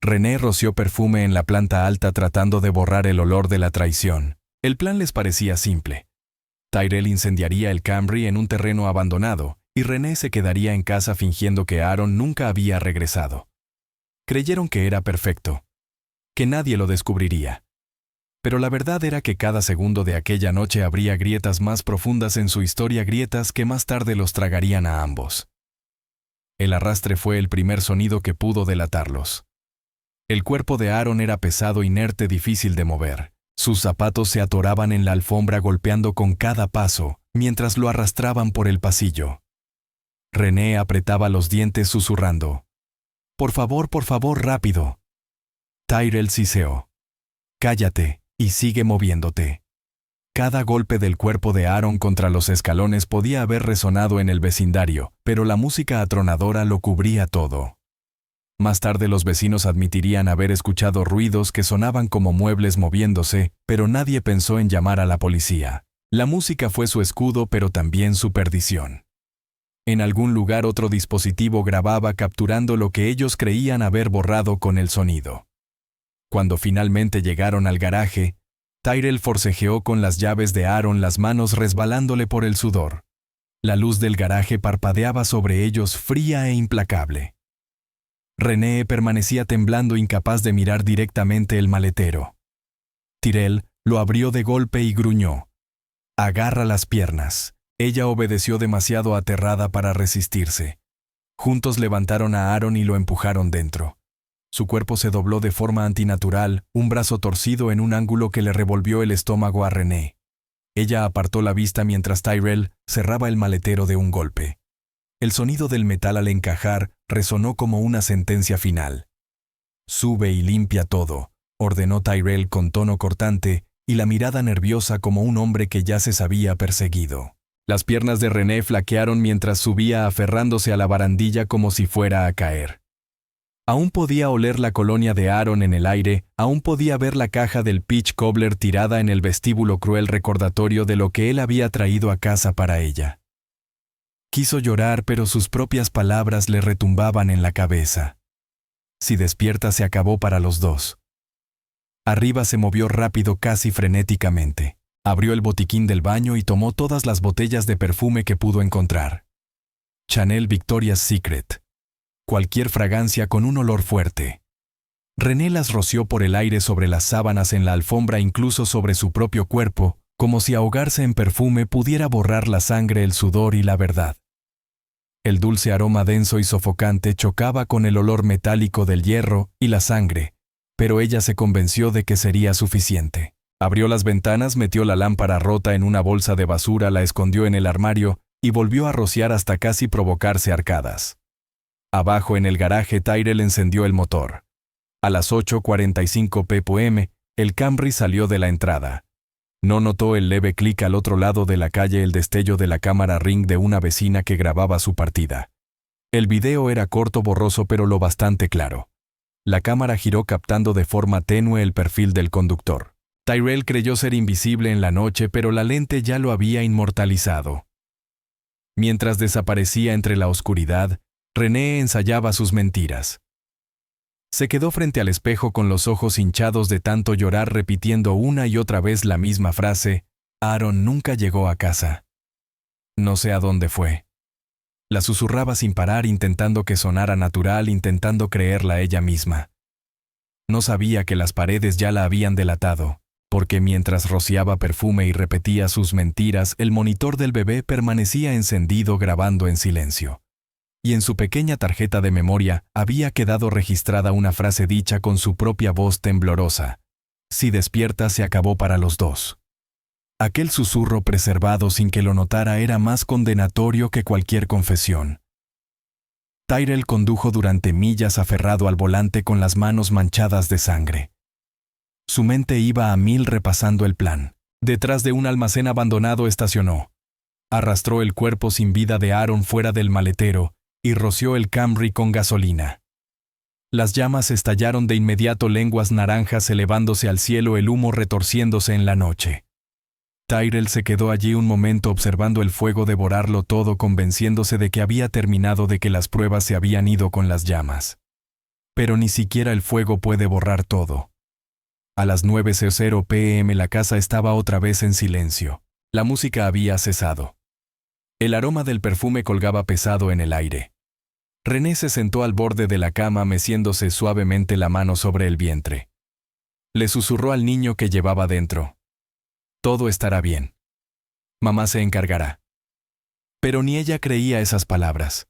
René roció perfume en la planta alta tratando de borrar el olor de la traición. El plan les parecía simple. Tyrell incendiaría el Camry en un terreno abandonado, y René se quedaría en casa fingiendo que Aaron nunca había regresado. Creyeron que era perfecto, que nadie lo descubriría. Pero la verdad era que cada segundo de aquella noche habría grietas más profundas en su historia, grietas que más tarde los tragarían a ambos. El arrastre fue el primer sonido que pudo delatarlos. El cuerpo de Aaron era pesado, inerte, difícil de mover. Sus zapatos se atoraban en la alfombra, golpeando con cada paso, mientras lo arrastraban por el pasillo. René apretaba los dientes susurrando: por favor, rápido». Tyrell siseó: «Cállate y sigue moviéndote». Cada golpe del cuerpo de Aaron contra los escalones podía haber resonado en el vecindario, pero la música atronadora lo cubría todo. Más tarde los vecinos admitirían haber escuchado ruidos que sonaban como muebles moviéndose, pero nadie pensó en llamar a la policía. La música fue su escudo, pero también su perdición. En algún lugar otro dispositivo grababa, capturando lo que ellos creían haber borrado con el sonido. Cuando finalmente llegaron al garaje, Tyrell forcejeó con las llaves de Aaron, las manos resbalándole por el sudor. La luz del garaje parpadeaba sobre ellos, fría e implacable. René permanecía temblando, incapaz de mirar directamente el maletero. Tyrell lo abrió de golpe y gruñó: «Agarra las piernas». Ella obedeció, demasiado aterrada para resistirse. Juntos levantaron a Aaron y lo empujaron dentro. Su cuerpo se dobló de forma antinatural, un brazo torcido en un ángulo que le revolvió el estómago a René. Ella apartó la vista mientras Tyrell cerraba el maletero de un golpe. El sonido del metal al encajar resonó como una sentencia final. «Sube y limpia todo», ordenó Tyrell con tono cortante y la mirada nerviosa como un hombre que ya se sabía perseguido. Las piernas de René flaquearon mientras subía, aferrándose a la barandilla como si fuera a caer. Aún podía oler la colonia de Aaron en el aire, aún podía ver la caja del Peach Cobbler tirada en el vestíbulo, cruel recordatorio de lo que él había traído a casa para ella. Quiso llorar, pero sus propias palabras le retumbaban en la cabeza. Si despierta, se acabó para los dos. Arriba se movió rápido, casi frenéticamente. Abrió el botiquín del baño y tomó todas las botellas de perfume que pudo encontrar. Chanel, Victoria's Secret. Cualquier fragancia con un olor fuerte. René las roció por el aire, sobre las sábanas, en la alfombra, incluso sobre su propio cuerpo, como si ahogarse en perfume pudiera borrar la sangre, el sudor y la verdad. El dulce aroma denso y sofocante chocaba con el olor metálico del hierro y la sangre, pero ella se convenció de que sería suficiente. Abrió las ventanas, metió la lámpara rota en una bolsa de basura, la escondió en el armario y volvió a rociar hasta casi provocarse arcadas. Abajo en el garaje, Tyrell encendió el motor. A las 8:45 p.m., el Camry salió de la entrada. No notó el leve clic al otro lado de la calle, el destello de la cámara Ring de una vecina que grababa su partida. El video era corto, borroso, pero lo bastante claro. La cámara giró captando de forma tenue el perfil del conductor. Tyrell creyó ser invisible en la noche, pero la lente ya lo había inmortalizado. Mientras desaparecía entre la oscuridad, René ensayaba sus mentiras. Se quedó frente al espejo con los ojos hinchados de tanto llorar, repitiendo una y otra vez la misma frase: Aaron nunca llegó a casa. No sé a dónde fue. La susurraba sin parar, intentando que sonara natural, intentando creerla ella misma. No sabía que las paredes ya la habían delatado, porque mientras rociaba perfume y repetía sus mentiras, el monitor del bebé permanecía encendido grabando en silencio. Y en su pequeña tarjeta de memoria había quedado registrada una frase dicha con su propia voz temblorosa: si despierta, se acabó para los dos. Aquel susurro preservado sin que lo notara era más condenatorio que cualquier confesión. Tyrell condujo durante millas aferrado al volante con las manos manchadas de sangre. Su mente iba a mil repasando el plan. Detrás de un almacén abandonado estacionó. Arrastró el cuerpo sin vida de Aaron fuera del maletero y roció el Camry con gasolina. Las llamas estallaron de inmediato, lenguas naranjas elevándose al cielo, el humo retorciéndose en la noche. Tyrell se quedó allí un momento observando el fuego devorarlo todo, convenciéndose de que había terminado, de que las pruebas se habían ido con las llamas. Pero ni siquiera el fuego puede borrar todo. A las 9:00 p.m. la casa estaba otra vez en silencio. La música había cesado. El aroma del perfume colgaba pesado en el aire. René se sentó al borde de la cama, meciéndose suavemente la mano sobre el vientre. Le susurró al niño que llevaba dentro: todo estará bien. Mamá se encargará. Pero ni ella creía esas palabras.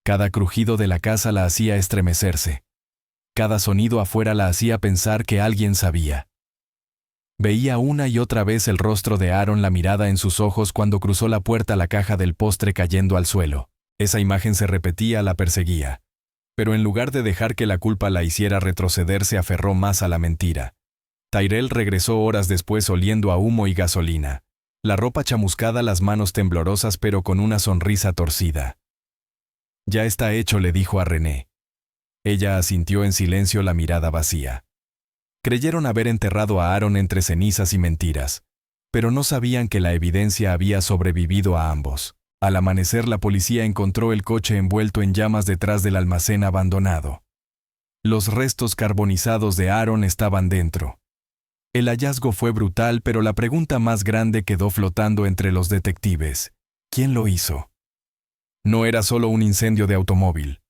Cada crujido de la casa la hacía estremecerse. Cada sonido afuera la hacía pensar que alguien sabía. Veía una y otra vez el rostro de Aaron, la mirada en sus ojos cuando cruzó la puerta, la caja del postre cayendo al suelo. Esa imagen se repetía, la perseguía. Pero en lugar de dejar que la culpa la hiciera retroceder, se aferró más a la mentira. Tyrell regresó horas después oliendo a humo y gasolina. La ropa chamuscada, las manos temblorosas, pero con una sonrisa torcida. Ya está hecho, le dijo a René. Ella asintió en silencio, la mirada vacía. Creyeron haber enterrado a Aaron entre cenizas y mentiras, pero no sabían que la evidencia había sobrevivido a ambos. Al amanecer, la policía encontró el coche envuelto en llamas detrás del almacén abandonado. Los restos carbonizados de Aaron estaban dentro. El hallazgo fue brutal, pero la pregunta más grande quedó flotando entre los detectives: ¿quién lo hizo? No era solo un incendio de automóvil.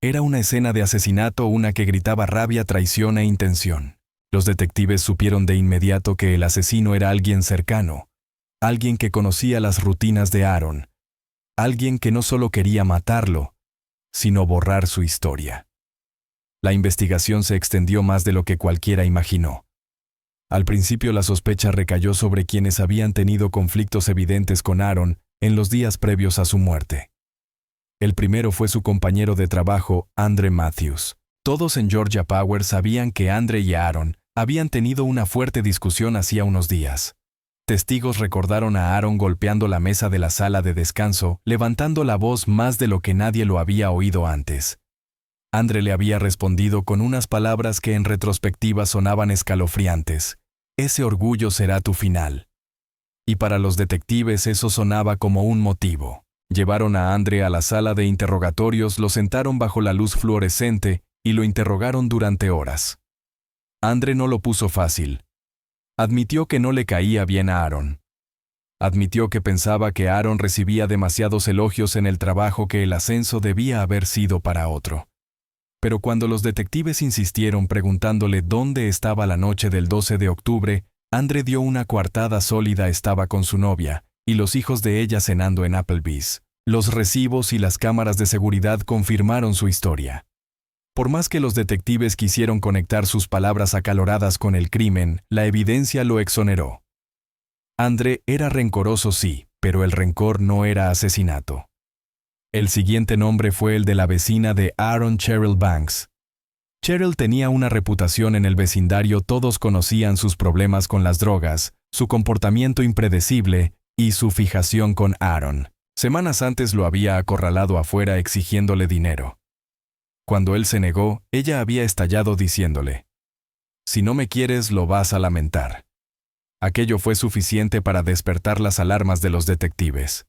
Era una escena de asesinato, una que gritaba rabia, traición e intención. Los detectives supieron de inmediato que el asesino era alguien cercano, alguien que conocía las rutinas de Aaron, alguien que no solo quería matarlo, sino borrar su historia. La investigación se extendió más de lo que cualquiera imaginó. Al principio, la sospecha recayó sobre quienes habían tenido conflictos evidentes con Aaron en los días previos a su muerte. El primero fue su compañero de trabajo, Andre Matthews. Todos en Georgia Power sabían que Andre y Aaron habían tenido una fuerte discusión hacía unos días. Testigos recordaron a Aaron golpeando la mesa de la sala de descanso, levantando la voz más de lo que nadie lo había oído antes. Andre le había respondido con unas palabras que en retrospectiva sonaban escalofriantes: ese orgullo será tu final. Y para los detectives eso sonaba como un motivo. Llevaron a Andre a la sala de interrogatorios, lo sentaron bajo la luz fluorescente y lo interrogaron durante horas. Andre no lo puso fácil. Admitió que no le caía bien a Aaron. Admitió que pensaba que Aaron recibía demasiados elogios en el trabajo, que el ascenso debía haber sido para otro. Pero cuando los detectives insistieron preguntándole dónde estaba la noche del 12 de octubre, Andre dio una coartada sólida: estaba con su novia y los hijos de ella cenando en Applebee's. Los recibos y las cámaras de seguridad confirmaron su historia. Por más que los detectives quisieron conectar sus palabras acaloradas con el crimen, la evidencia lo exoneró. Andre era rencoroso, sí, pero el rencor no era asesinato. El siguiente nombre fue el de la vecina de Aaron, Cheryl Banks. Cheryl tenía una reputación en el vecindario, todos conocían sus problemas con las drogas, su comportamiento impredecible y su fijación con Aaron. Semanas antes lo había acorralado afuera exigiéndole dinero. Cuando él se negó, ella había estallado diciéndole: «Si no me quieres, lo vas a lamentar». Aquello fue suficiente para despertar las alarmas de los detectives.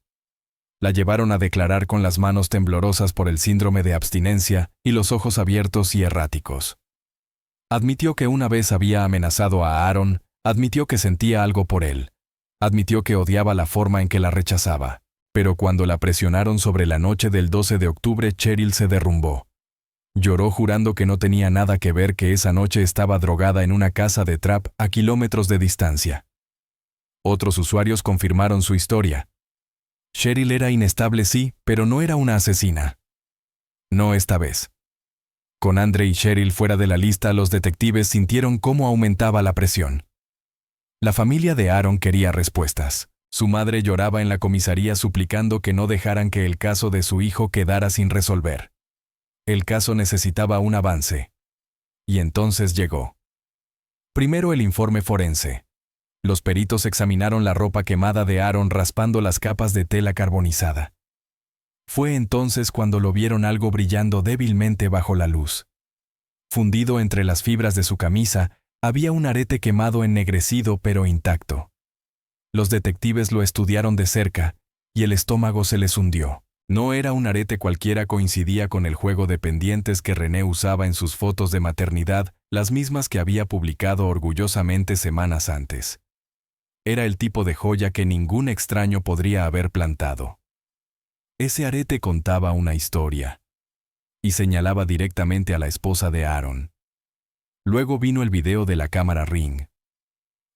La llevaron a declarar con las manos temblorosas por el síndrome de abstinencia y los ojos abiertos y erráticos. Admitió que una vez había amenazado a Aaron, admitió que sentía algo por él, admitió que odiaba la forma en que la rechazaba. Pero cuando la presionaron sobre la noche del 12 de octubre, Cheryl se derrumbó. Lloró jurando que no tenía nada que ver, que esa noche estaba drogada en una casa de trap a kilómetros de distancia. Otros usuarios confirmaron su historia. Cheryl era inestable, sí, pero no era una asesina. No esta vez. Con Andre y Cheryl fuera de la lista, los detectives sintieron cómo aumentaba la presión. La familia de Aaron quería respuestas. Su madre lloraba en la comisaría suplicando que no dejaran que el caso de su hijo quedara sin resolver. El caso necesitaba un avance. Y entonces llegó. Primero el informe forense. Los peritos examinaron la ropa quemada de Aaron raspando las capas de tela carbonizada. Fue entonces cuando lo vieron algo brillando débilmente bajo la luz. Fundido entre las fibras de su camisa, había un arete quemado ennegrecido pero intacto. Los detectives lo estudiaron de cerca, y el estómago se les hundió. No era un arete cualquiera, coincidía con el juego de pendientes que René usaba en sus fotos de maternidad, las mismas que había publicado orgullosamente semanas antes. Era el tipo de joya que ningún extraño podría haber plantado. Ese arete contaba una historia, y señalaba directamente a la esposa de Aaron. Luego vino el video de la cámara Ring.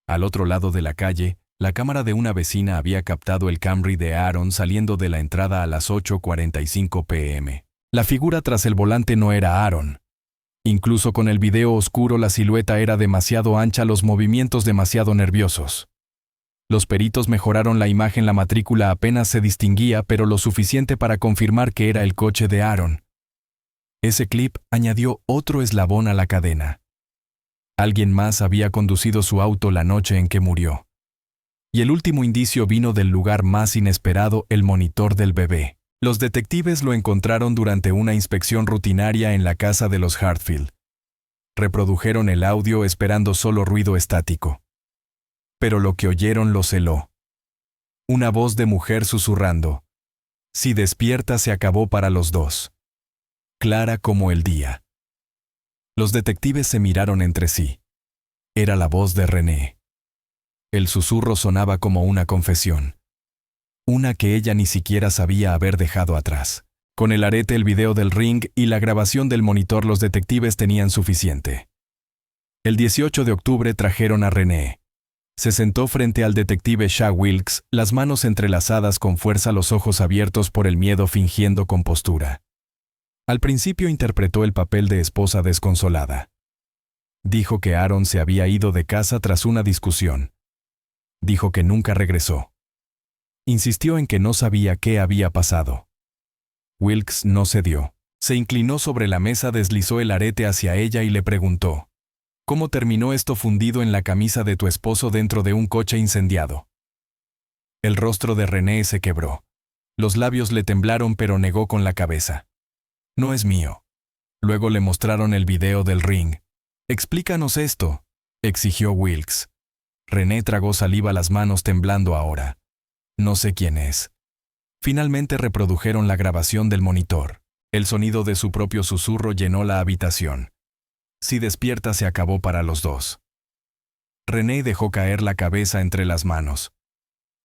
Al otro lado de la calle, la cámara de una vecina había captado el Camry de Aaron saliendo de la entrada a las 8:45 p.m. La figura tras el volante no era Aaron. Incluso con el video oscuro, la silueta era demasiado ancha, los movimientos demasiado nerviosos. Los peritos mejoraron la imagen, la matrícula apenas se distinguía, pero lo suficiente para confirmar que era el coche de Aaron. Ese clip añadió otro eslabón a la cadena. Alguien más había conducido su auto la noche en que murió. Y el último indicio vino del lugar más inesperado, el monitor del bebé. Los detectives lo encontraron durante una inspección rutinaria en la casa de los Hartfield. Reprodujeron el audio esperando solo ruido estático. Pero lo que oyeron los heló. Una voz de mujer susurrando: «Si despierta, se acabó para los dos». Clara como el día. Los detectives se miraron entre sí. Era la voz de René. El susurro sonaba como una confesión. Una que ella ni siquiera sabía haber dejado atrás. Con el arete, el video del Ring y la grabación del monitor, los detectives tenían suficiente. El 18 de octubre trajeron a René. Se sentó frente al detective Shah Wilkes, las manos entrelazadas con fuerza, los ojos abiertos por el miedo, fingiendo compostura. Al principio interpretó el papel de esposa desconsolada. Dijo que Aaron se había ido de casa tras una discusión. Dijo que nunca regresó. Insistió en que no sabía qué había pasado. Wilkes no cedió. Se inclinó sobre la mesa, deslizó el arete hacia ella y le preguntó: «¿Cómo terminó esto fundido en la camisa de tu esposo dentro de un coche incendiado?» El rostro de René se quebró. Los labios le temblaron, pero negó con la cabeza. «No es mío». Luego le mostraron el video del Ring. «Explícanos esto», exigió Wilkes. René tragó saliva, las manos temblando ahora. «No sé quién es». Finalmente reprodujeron la grabación del monitor. El sonido de su propio susurro llenó la habitación. «Si despierta, se acabó para los dos». René dejó caer la cabeza entre las manos.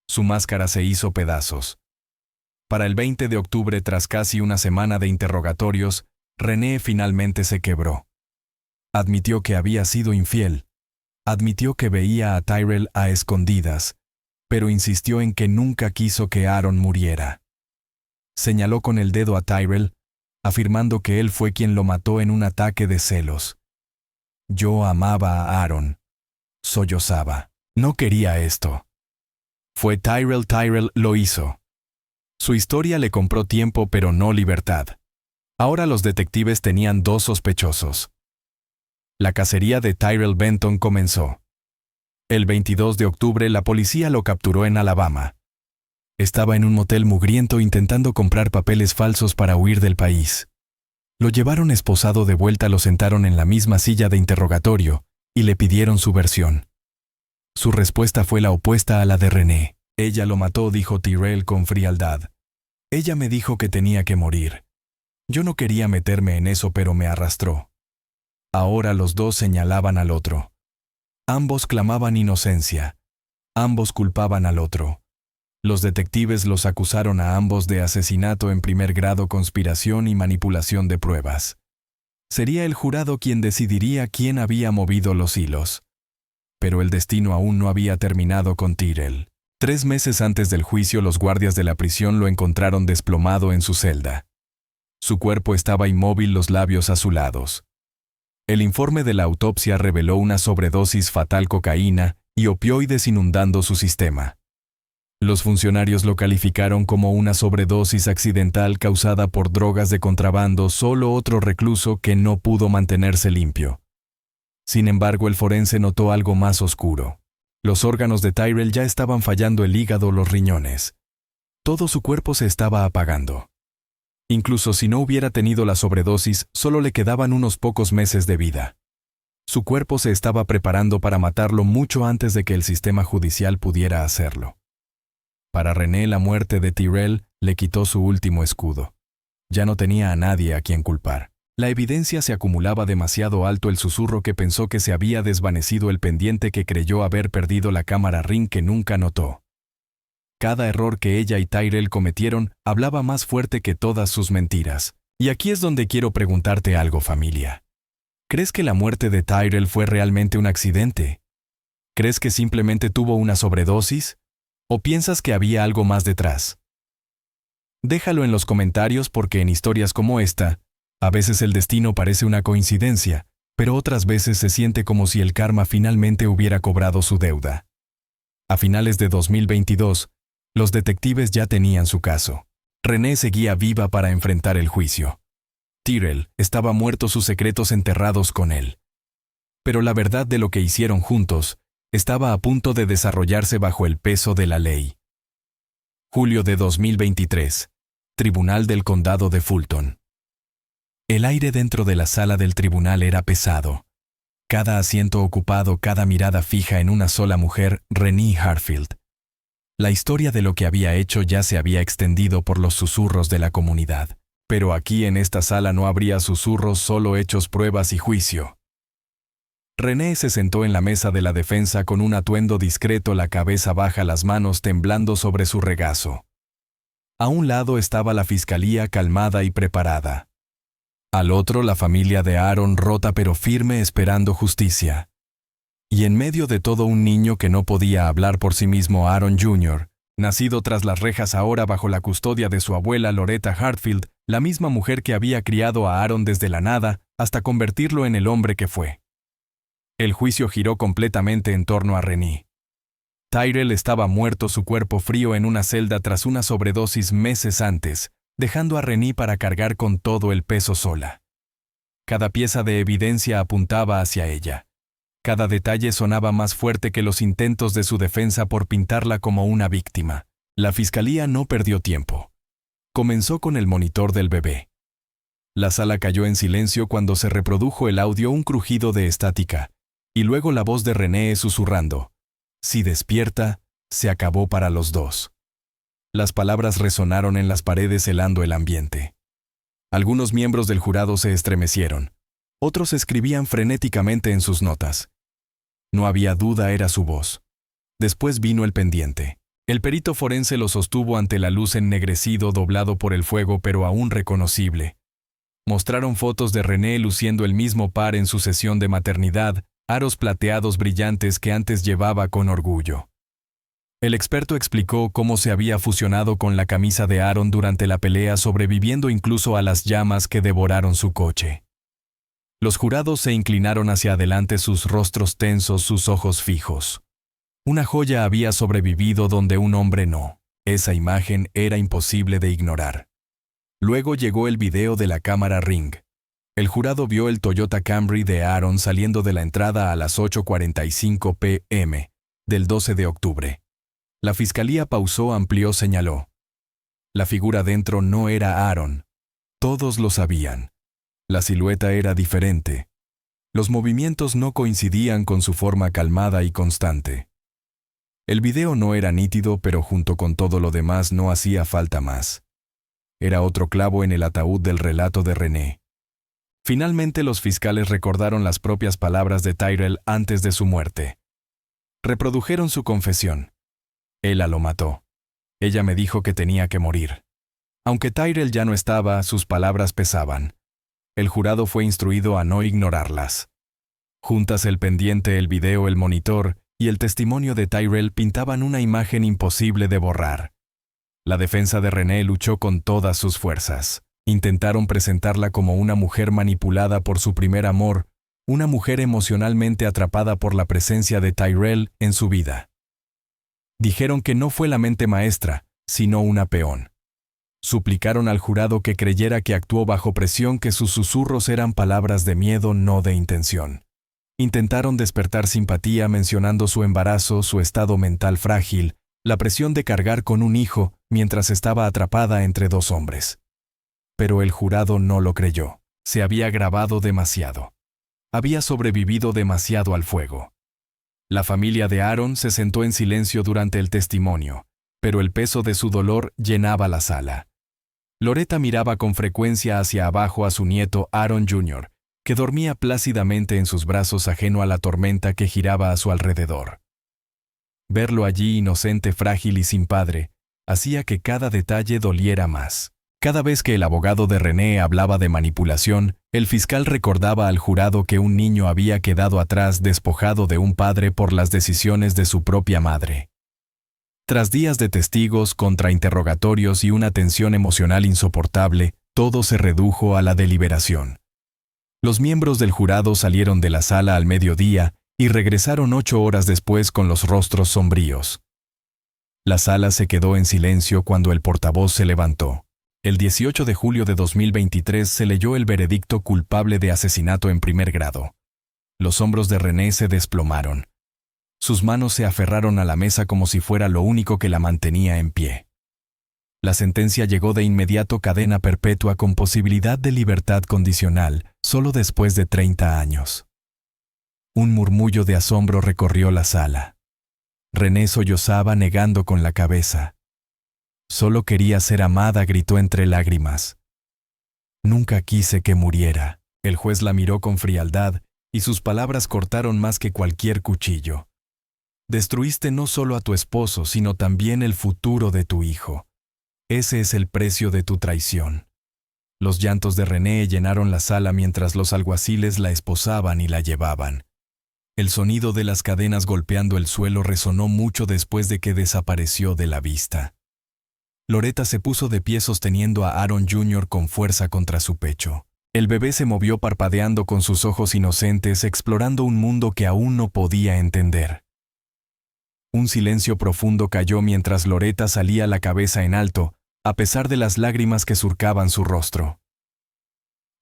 Su máscara se hizo pedazos. Para el 20 de octubre, tras casi una semana de interrogatorios, René finalmente se quebró. Admitió que había sido infiel. Admitió que veía a Tyrell a escondidas, pero insistió en que nunca quiso que Aaron muriera. señaló con el dedo a Tyrell, afirmando que él fue quien lo mató en un ataque de celos. Yo amaba a Aaron. Sollozaba. No quería esto. Fue Tyrell. Tyrell lo hizo. Su historia le compró tiempo pero no libertad. Ahora los detectives tenían 2 sospechosos. La cacería de Tyrell Benton comenzó. El 22 de octubre la policía lo capturó en Alabama. Estaba en un motel mugriento intentando comprar papeles falsos para huir del país. Lo llevaron esposado de vuelta, lo sentaron en la misma silla de interrogatorio y le pidieron su versión. Su respuesta fue la opuesta a la de René. Ella lo mató, dijo Tyrell con frialdad. Ella me dijo que tenía que morir. Yo no quería meterme en eso, pero me arrastró. Ahora los dos señalaban al otro. Ambos clamaban inocencia. Ambos culpaban al otro. Los detectives los acusaron a ambos de asesinato en primer grado, conspiración y manipulación de pruebas. Sería el jurado quien decidiría quién había movido los hilos. Pero el destino aún no había terminado con Tyrell. 3 meses antes del juicio, los guardias de la prisión lo encontraron desplomado en su celda. Su cuerpo estaba inmóvil, los labios azulados. El informe de la autopsia reveló una sobredosis fatal, cocaína y opioides inundando su sistema. Los funcionarios lo calificaron como una sobredosis accidental causada por drogas de contrabando, solo otro recluso que no pudo mantenerse limpio. Sin embargo, el forense notó algo más oscuro. Los órganos de Tyrell ya estaban fallando, el hígado, los riñones. Todo su cuerpo se estaba apagando. Incluso si no hubiera tenido la sobredosis, solo le quedaban unos pocos meses de vida. Su cuerpo se estaba preparando para matarlo mucho antes de que el sistema judicial pudiera hacerlo. Para René, la muerte de Tyrell le quitó su último escudo. Ya no tenía a nadie a quien culpar. La evidencia se acumulaba demasiado alto, el susurro que pensó que se había desvanecido, el pendiente que creyó haber perdido, la cámara Ring que nunca notó. Cada error que ella y Tyrell cometieron hablaba más fuerte que todas sus mentiras. Y aquí es donde quiero preguntarte algo, familia. ¿Crees que la muerte de Tyrell fue realmente un accidente? ¿Crees que simplemente tuvo una sobredosis? ¿O piensas que había algo más detrás? Déjalo en los comentarios, porque en historias como esta, a veces el destino parece una coincidencia, pero otras veces se siente como si el karma finalmente hubiera cobrado su deuda. A finales de 2022, los detectives ya tenían su caso. René seguía viva para enfrentar el juicio. Tyrell estaba muerto, sus secretos enterrados con él. Pero la verdad de lo que hicieron juntos estaba a punto de desarrollarse bajo el peso de la ley. Julio de 2023. Tribunal del Condado de Fulton. El aire dentro de la sala del tribunal era pesado. Cada asiento ocupado, cada mirada fija en una sola mujer, Renée Hartfield. La historia de lo que había hecho ya se había extendido por los susurros de la comunidad. Pero aquí en esta sala no habría susurros, solo hechos, pruebas y juicio. René se sentó en la mesa de la defensa con un atuendo discreto, la cabeza baja, las manos temblando sobre su regazo. A un lado estaba la fiscalía, calmada y preparada. Al otro, la familia de Aaron, rota pero firme, esperando justicia. Y en medio de todo, un niño que no podía hablar por sí mismo, Aaron Jr., nacido tras las rejas, ahora bajo la custodia de su abuela Loretta Hartfield, la misma mujer que había criado a Aaron desde la nada hasta convertirlo en el hombre que fue. El juicio giró completamente en torno a René. Tyrell estaba muerto, su cuerpo frío en una celda tras una sobredosis meses antes, dejando a René para cargar con todo el peso sola. Cada pieza de evidencia apuntaba hacia ella. Cada detalle sonaba más fuerte que los intentos de su defensa por pintarla como una víctima. La fiscalía no perdió tiempo. Comenzó con el monitor del bebé. La sala cayó en silencio cuando se reprodujo el audio, un crujido de estática, y luego la voz de René susurrando: "Si despierta, se acabó para los dos". Las palabras resonaron en las paredes, helando el ambiente. Algunos miembros del jurado se estremecieron. Otros escribían frenéticamente en sus notas. No había duda, era su voz. Después vino el pendiente. El perito forense lo sostuvo ante la luz, ennegrecido, doblado por el fuego, pero aún reconocible. Mostraron fotos de René luciendo el mismo par en su sesión de maternidad, aros plateados brillantes que antes llevaba con orgullo. El experto explicó cómo se había fusionado con la camisa de Aaron durante la pelea, sobreviviendo incluso a las llamas que devoraron su coche. Los jurados se inclinaron hacia adelante, sus rostros tensos, sus ojos fijos. Una joya había sobrevivido donde un hombre no. Esa imagen era imposible de ignorar. Luego llegó el video de la cámara Ring. El jurado vio el Toyota Camry de Aaron saliendo de la entrada a las 8:45 p.m. del 12 de octubre. La fiscalía pausó, amplió, señaló. La figura dentro no era Aaron. Todos lo sabían. La silueta era diferente. Los movimientos no coincidían con su forma calmada y constante. El video no era nítido, pero junto con todo lo demás no hacía falta más. Era otro clavo en el ataúd del relato de René. Finalmente los fiscales recordaron las propias palabras de Tyrell antes de su muerte. Reprodujeron su confesión. Ella lo mató. Ella me dijo que tenía que morir. Aunque Tyrell ya no estaba, sus palabras pesaban. El jurado fue instruido a no ignorarlas. Juntas el pendiente, el video, el monitor y el testimonio de Tyrell pintaban una imagen imposible de borrar. La defensa de René luchó con todas sus fuerzas. Intentaron presentarla como una mujer manipulada por su primer amor, una mujer emocionalmente atrapada por la presencia de Tyrell en su vida. Dijeron que no fue la mente maestra, sino una peón. Suplicaron al jurado que creyera que actuó bajo presión, que sus susurros eran palabras de miedo, no de intención. Intentaron despertar simpatía mencionando su embarazo, su estado mental frágil, la presión de cargar con un hijo mientras estaba atrapada entre dos hombres. Pero el jurado no lo creyó. Se había grabado demasiado. Había sobrevivido demasiado al fuego. La familia de Aaron se sentó en silencio durante el testimonio, pero el peso de su dolor llenaba la sala. Loretta miraba con frecuencia hacia abajo a su nieto Aaron Jr., que dormía plácidamente en sus brazos ajeno a la tormenta que giraba a su alrededor. Verlo allí inocente, frágil y sin padre, hacía que cada detalle doliera más. Cada vez que el abogado de René hablaba de manipulación, el fiscal recordaba al jurado que un niño había quedado atrás, despojado de un padre por las decisiones de su propia madre. Tras días de testigos, contrainterrogatorios y una tensión emocional insoportable, todo se redujo a la deliberación. Los miembros del jurado salieron de la sala al mediodía y regresaron 8 horas después con los rostros sombríos. La sala se quedó en silencio cuando el portavoz se levantó. El 18 de julio de 2023 se leyó el veredicto culpable de asesinato en primer grado. Los hombros de René se desplomaron. Sus manos se aferraron a la mesa como si fuera lo único que la mantenía en pie. La sentencia llegó de inmediato: cadena perpetua con posibilidad de libertad condicional, solo después de 30 años. Un murmullo de asombro recorrió la sala. René sollozaba, negando con la cabeza. Solo quería ser amada, gritó entre lágrimas. Nunca quise que muriera. El juez la miró con frialdad y sus palabras cortaron más que cualquier cuchillo. Destruiste no solo a tu esposo, sino también el futuro de tu hijo. Ese es el precio de tu traición. Los llantos de René llenaron la sala mientras los alguaciles la esposaban y la llevaban. El sonido de las cadenas golpeando el suelo resonó mucho después de que desapareció de la vista. Loretta se puso de pie sosteniendo a Aaron Jr. con fuerza contra su pecho. El bebé se movió parpadeando con sus ojos inocentes, explorando un mundo que aún no podía entender. Un silencio profundo cayó mientras Loretta salía la cabeza en alto, a pesar de las lágrimas que surcaban su rostro.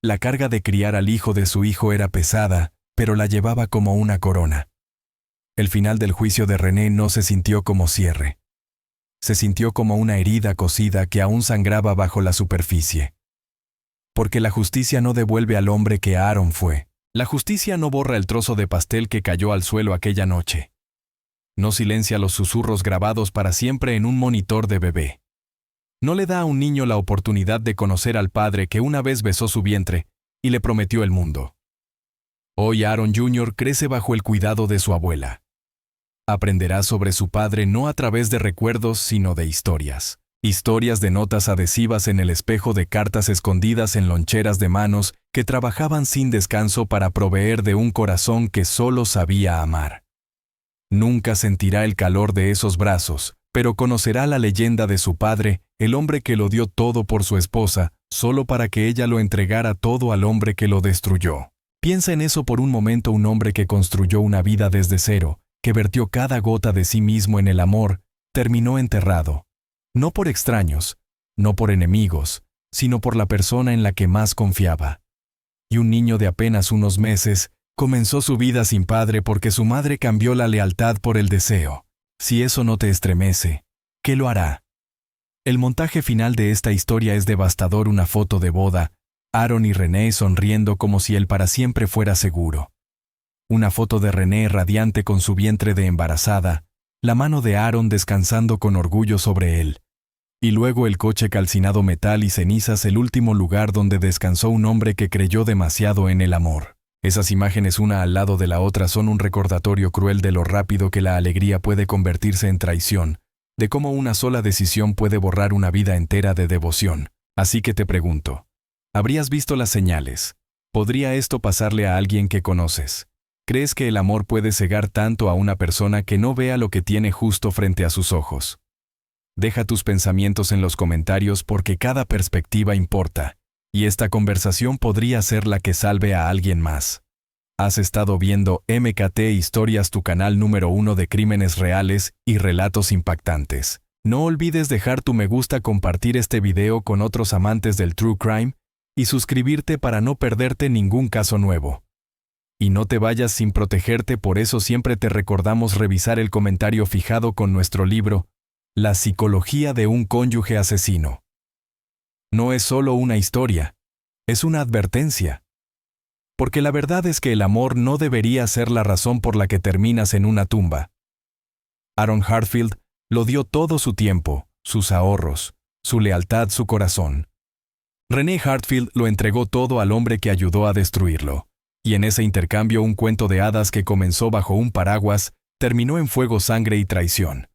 La carga de criar al hijo de su hijo era pesada, pero la llevaba como una corona. El final del juicio de René no se sintió como cierre. Se sintió como una herida cosida que aún sangraba bajo la superficie. Porque la justicia no devuelve al hombre que Aaron fue. La justicia no borra el trozo de pastel que cayó al suelo aquella noche. No silencia los susurros grabados para siempre en un monitor de bebé. No le da a un niño la oportunidad de conocer al padre que una vez besó su vientre y le prometió el mundo. Hoy Aaron Jr. crece bajo el cuidado de su abuela. Aprenderá sobre su padre no a través de recuerdos, sino de historias. Historias de notas adhesivas en el espejo, de cartas escondidas en loncheras de manos que trabajaban sin descanso para proveer de un corazón que solo sabía amar. Nunca sentirá el calor de esos brazos, pero conocerá la leyenda de su padre, el hombre que lo dio todo por su esposa, solo para que ella lo entregara todo al hombre que lo destruyó. Piensa en eso por un momento, un hombre que construyó una vida desde cero, que vertió cada gota de sí mismo en el amor, terminó enterrado. No por extraños, no por enemigos, sino por la persona en la que más confiaba. Y un niño de apenas unos meses comenzó su vida sin padre porque su madre cambió la lealtad por el deseo. Si eso no te estremece, ¿qué lo hará? El montaje final de esta historia es devastador: una foto de boda, Aaron y Renee sonriendo como si el para siempre fuera seguro. Una foto de Renee radiante con su vientre de embarazada, la mano de Aaron descansando con orgullo sobre él. Y luego el coche calcinado, metal y cenizas, el último lugar donde descansó un hombre que creyó demasiado en el amor. Esas imágenes una al lado de la otra son un recordatorio cruel de lo rápido que la alegría puede convertirse en traición, de cómo una sola decisión puede borrar una vida entera de devoción. Así que te pregunto, ¿habrías visto las señales? ¿Podría esto pasarle a alguien que conoces? ¿Crees que el amor puede cegar tanto a una persona que no vea lo que tiene justo frente a sus ojos? Deja tus pensamientos en los comentarios porque cada perspectiva importa, y esta conversación podría ser la que salve a alguien más. Has estado viendo MKT Historias, tu canal número 1 de crímenes reales y relatos impactantes. No olvides dejar tu me gusta, compartir este video con otros amantes del True Crime y suscribirte para no perderte ningún caso nuevo. Y no te vayas sin protegerte, por eso siempre te recordamos revisar el comentario fijado con nuestro libro, La psicología de un cónyuge asesino. No es solo una historia, es una advertencia. Porque la verdad es que el amor no debería ser la razón por la que terminas en una tumba. Aaron Hartfield lo dio todo: su tiempo, sus ahorros, su lealtad, su corazón. Renee Hartfield lo entregó todo al hombre que ayudó a destruirlo. Y en ese intercambio, un cuento de hadas que comenzó bajo un paraguas terminó en fuego, sangre y traición.